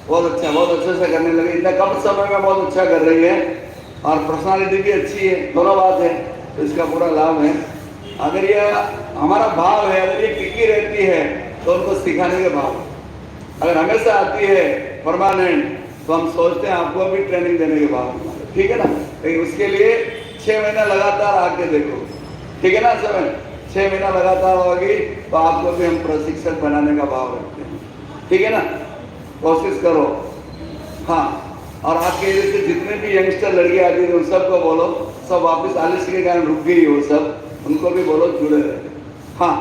बहुत अच्छा, बहुत अच्छे से करने लगे। इतना कम समय में बहुत अच्छा कर रही है और पर्सनालिटी भी अच्छी है, दोनों बात है, तो इसका पूरा लाभ है। अगर ये हमारा भाव है, अगर ये टिकी रहती है तो उनको सिखाने के भाव। अगर हमेशा आती है परमानेंट तो हम सोचते हैं आपको भी ट्रेनिंग देने के भाव, ठीक है ना? लेकिन उसके लिए 6 महीना लगातार आके देखो, ठीक है ना? 6 महीना लगातार होगी तो आपको भी हम प्रशिक्षक बनाने का भाव रखते हैं, ठीक है ना? कोशिश करो। हाँ, और आपके एरिया से जितने भी यंगस्टर लड़कियां आती है उन सबको बोलो, सब वापस आलस्य के कारण रुक गई हो सब, उनको भी बोलो जुड़े रहे। हाँ,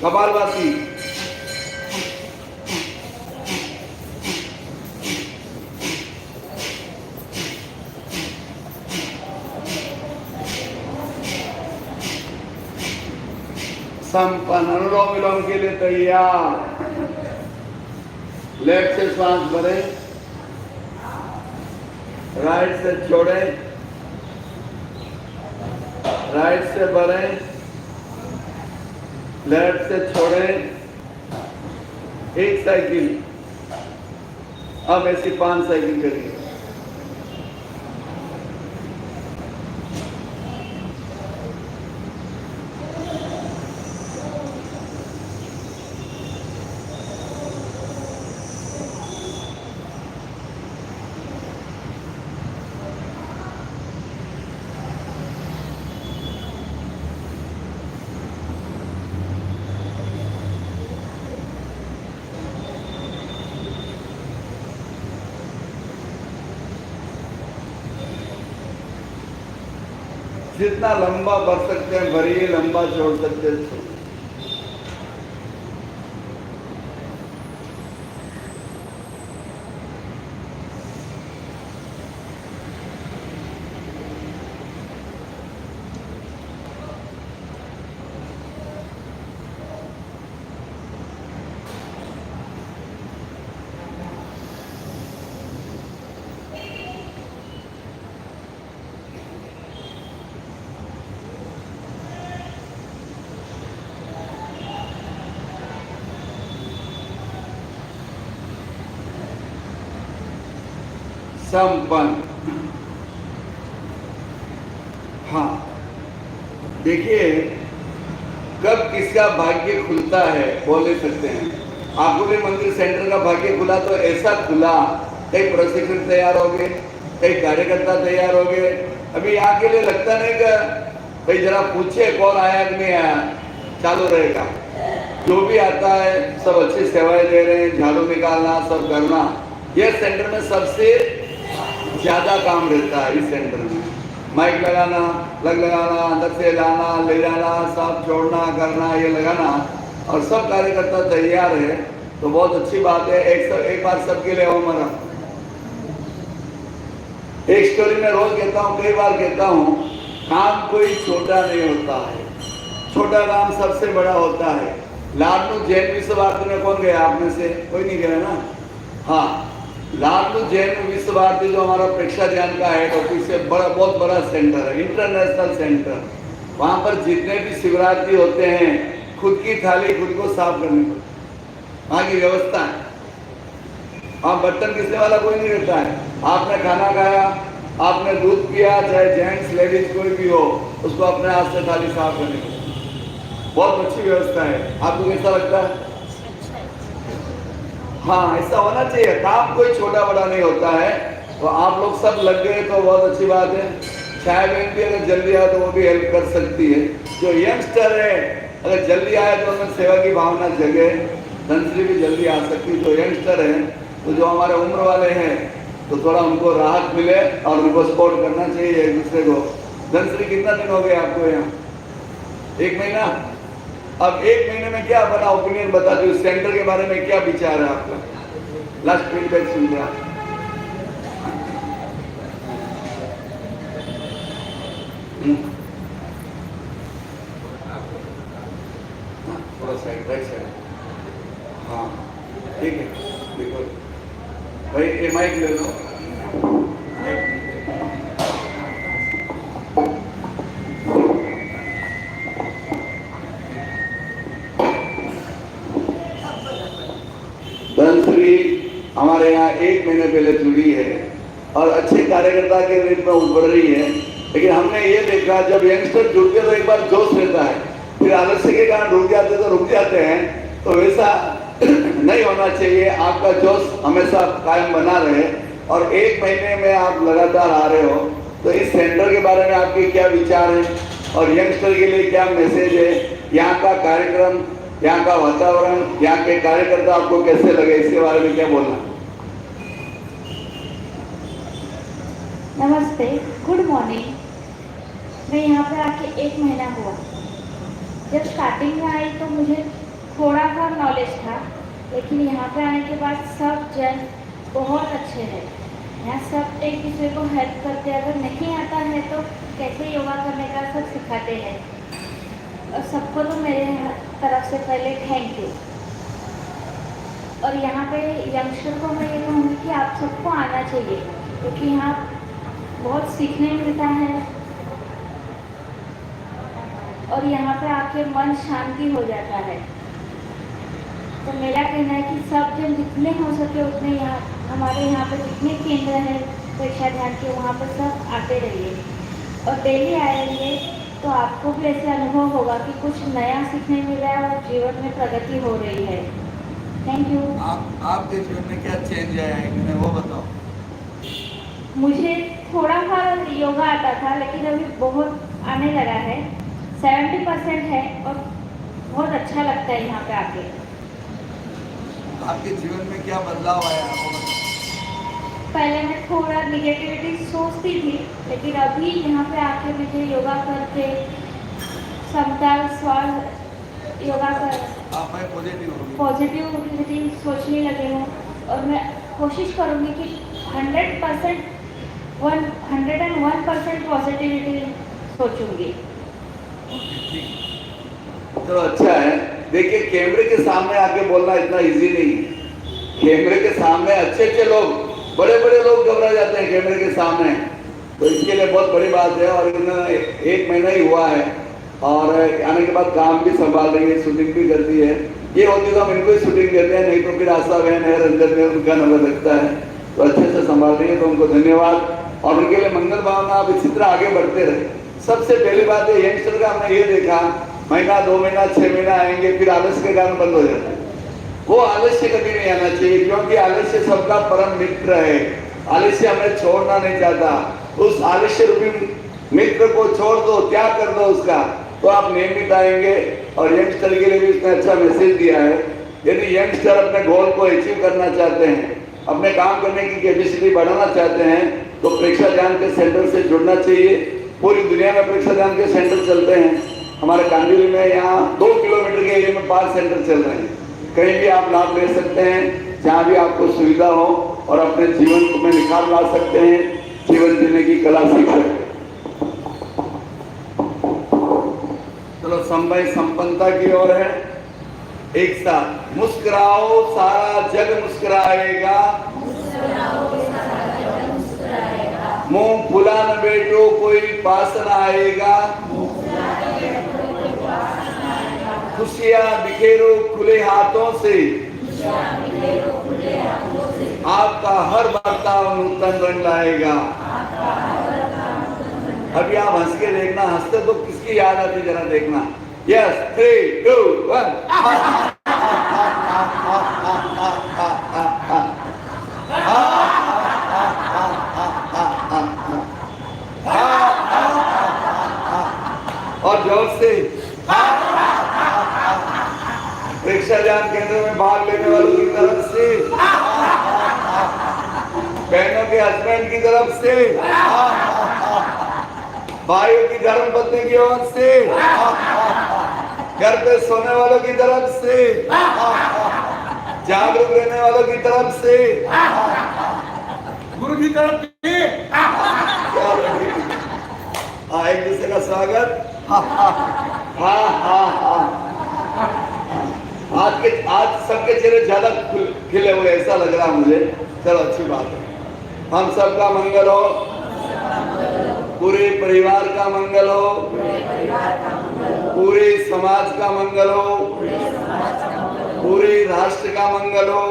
कपालभाति, संपन्न। अनुलोम विलोम के लिए तैयार। लेफ्ट से श्वास भरे, राइट से छोड़े, राइट से भरे, लेफ्ट से छोड़े, एक साइकिल। अब ऐसी 5 साइकिल करिए। जितना लंबा भर सकते हैं भरिए, लंबा छोड़ सकते हैं। संपन्न। हाँ, देखिए कब किसका भाग्य खुलता है बोल नहीं सकते हैं। आपको भी मंदिर सेंटर का भाग्य खुला तो ऐसा खुला, कई प्रशिक्षण तैयार हो गए, कई कार्यकर्ता तैयार हो गए। अभी यहाँ के लिए लगता नहीं कि भाई जरा पूछे कौन आया कि नहीं आया, चालू रहेगा। जो भी आता है सब अच्छी सेवाएं दे रहे हैं, झाड़ू निकालना, सब करना। यह सेंटर में सबसे ज़्यादा काम रहता है इस सेंटर में। माइक लगाना, लगाना, अंदर से लाना, ले जाना, सब छोड़ना, करना, ये लगाना, और सब कार्यकर्ता तैयार है तो बहुत अच्छी बात है। एक बार सबके लिए हो मरा। एक स्टोरी में रोज कहता हूँ, कई बार कहता हूँ, काम कोई छोटा नहीं होता है, छोटा काम सबसे बड़ा होता है। लाडलू जैन विश्व भारती में कौन गया आप में से? कोई नहीं गया ना? हाँ, लाडलू जैन विश्व भारती जो हमारा प्रेक्षा ध्यान का हेड ऑफिस है, बड़ा बहुत बड़ा सेंटर है, इंटरनेशनल सेंटर। वहाँ पर जितने भी शिवरात्रि होते हैं, खुद की थाली खुद को साफ करनी पड़ती, वहाँ की व्यवस्था है। हाँ, बर्तन घिसने वाला कोई नहीं रहता है। आपने खाना खाया, आपने दूध पिया, चाहे जेंट्स लेडीज कोई भी हो, उसको अपने हाथ से थाली साफ करनी पड़ती। बहुत अच्छी व्यवस्था है। आपको कैसा लगता है? हाँ, ऐसा होना चाहिए। काम कोई छोटा बड़ा नहीं होता है। तो आप लोग सब लग गए तो बहुत अच्छी बात है। चाय बहन भी अगर जल्दी आए तो वो भी हेल्प कर सकती है। जो यंगस्टर है अगर जल्दी आए तो उनमें सेवा की भावना जगे। धनश्री भी जल्दी आ सकती। जो यंगस्टर है तो जो हमारे उम्र वाले हैं तो थोड़ा उनको राहत मिले और उनको सपोर्ट करना चाहिए एक दूसरे को। धनश्री कितना दिन हो गया आपको यहाँ? 1 महीना। अब 1 महीने में क्या बना ओपिनियन बता दो, सेंटर के बारे में क्या विचार है आपका? लास्ट फीडबैक सुनते हैं। थोड़ा साइड, राइट साइड। हाँ ठीक है, बिल्कुल भाई। ये माइक ले लो। धनश्री हमारे यहाँ 1 महीने पहले जुड़ी है और अच्छे कार्यकर्ता के रूप में उभर रही है। लेकिन हमने ये देखा जब यंगस्टर जुड़ते तो एक बार जोश रहता है, फिर आलस्य के कारण रुक जाते तो रुक जाते हैं। तो वैसा नहीं होना चाहिए। आपका जोश हमेशा कायम बना रहे और 1 महीने में आप लगातार आ रहे हो। तो इस सेंटर के बारे में आपके क्या विचार हैं और यंगस्टर के लिए क्या मैसेज है? यहाँ का कार्यक्रम, यहाँ का वातावरण, यहाँ के कार्यकर्ता आपको कैसे लगे, इसके बारे में क्या बोलना? नमस्ते, गुड मॉर्निंग। मैं यहाँ पे आके 1 महीना हुआ। जब स्टार्टिंग में आई तो मुझे थोड़ा सा नॉलेज था, लेकिन यहाँ पे आने के बाद सब जन बहुत अच्छे हैं। यहाँ सब एक दूसरे को हेल्प करते हैं। अगर नहीं आता है तो कैसे योगा करने का सब सिखाते हैं। और सबको तो मेरे तरफ से पहले थैंक यू। और यहाँ पे यंगस्टर को मैं ये कहूँगी कि आप सबको आना चाहिए, क्योंकि यहाँ बहुत सीखने मिलता है और यहाँ पे आके मन शांति हो जाता है। तो मेरा कहना है कि सब जन जितने हो सके उतने यहाँ हमारे यहाँ पे जितने केंद्र हैं प्रेक्षा ध्यान के, वहाँ पर सब आते रहिए और डेली आएंगे तो आपको भी ऐसे अनुभव होगा कि कुछ नया सीखने मिल रहा है और जीवन में प्रगति हो रही है। Thank you. आपके जीवन में क्या चेंज आया है वो बताओ। मुझे थोड़ा सा योगा आता था, लेकिन अभी बहुत आने लगा है। 70% है और बहुत अच्छा लगता है यहाँ पे आके। आपके जीवन में क्या बदलाव आया आपको? पहले मैं थोड़ा निगेटिविटी सोचती थी, लेकिन अभी यहाँ पे आके मुझे योगा करके समता स्वास्थ्य योगा कर पॉजिटिविटी सोचने लगे हूँ। और मैं कोशिश करूँगी कि 101% पॉजिटिविटी सोचूंगी। तो अच्छा है। देखिए, कैमरे के सामने आके बोलना इतना इजी नहीं है। कैमरे के सामने अच्छे अच्छे लोग, बड़े बड़े लोग घबरा जाते हैं कैमरे के सामने। तो इसके लिए बहुत बड़ी बात है। और इन्हें 1 महीना ही हुआ है और आने के बाद काम भी संभाल रही है, शूटिंग भी करती है। ये होती तो हम इनको ही शूटिंग देते हैं, नहीं तो फिर आशा बहन है, रंजन में उनका नंबर लगता है। तो अच्छे से संभाल रही है, तो उनको धन्यवाद और उनके लिए मंगल भावना। आप इसी तरह आगे बढ़ते रहे। सबसे पहली बात है, यंगस्टर का हमने ये देखा, महीना 2 महीना 6 महीना आएंगे, फिर आलस्य के कारण बंद हो जाता है। वो आलस्य कभी नहीं आना चाहिए, क्योंकि आलस्य सबका परम मित्र है। आलस्य हमें छोड़ना नहीं चाहता। उस आलस्य रूपी मित्र को छोड़ दो, त्याग कर दो उसका, तो आप नियमित आएंगे। और यंगस्टर के लिए भी उसने अच्छा मैसेज दिया है। यदि यंगस्टर अपने गोल को अचीव करना चाहते हैं, अपने काम करने की कैपेसिटी बढ़ाना चाहते हैं, तो प्रेक्षा ध्यान के सेंटर से जुड़ना चाहिए। पूरी दुनिया में प्रेक्षा ध्यान के सेंटर चलते हैं। हमारे कांदिवली में यहाँ 2 किलोमीटर के एरिया में 5 सेंटर चल रहे हैं। कहीं भी आप लाभ ले सकते हैं, जहाँ भी आपको सुविधा हो, और अपने जीवन में निखार ला सकते हैं, जीवन जीने की कला सीख सकते हैं। चलो समय संपन्नता की ओर है। एक साथ मुस्कुराओ, सारा जग मुस्कुराएगा। मुंह फुला न बैठो, कोई पास न आएगा। खुशियां बिखेरो खुले हाथों से, आपका हर बर्ताव नूतन रंग लाएगा। अभी आप हंस के देखना, हंसते तो किसकी याद आती जरा देखना। यस, 3, 2, 1। और जोर से प्रेक्षा ध्यान केंद्र में भाग लेने वालों की तरफ से, बहनों के हस्बैंड की तरफ से, भाइयों की धर्मपत्नी की ओर से, घर पे सोने वालों की तरफ से, जागरूक रहने वालों की तरफ से, गुरु की तरफ से एक दूसरे का स्वागत। आज सबके चेहरे ज्यादा खिले हुए ऐसा लग रहा है मुझे। चलो अच्छी बात है। हम सबका मंगल हो, पूरे परिवार का मंगल हो, पूरे समाज का मंगल हो, पूरे राष्ट्र का मंगल हो,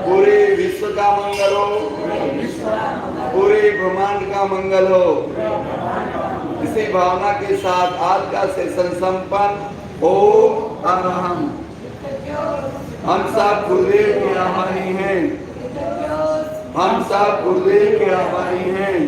पूरे विश्व का मंगल हो, पूरे ब्रह्मांड का मंगल हो। इसी भावना के साथ आज का सेशन संपन्न। ओम अरहम। हम सब गुरुदेव के आभारी हैं। हम सब गुरुदेव के आभारी हैं।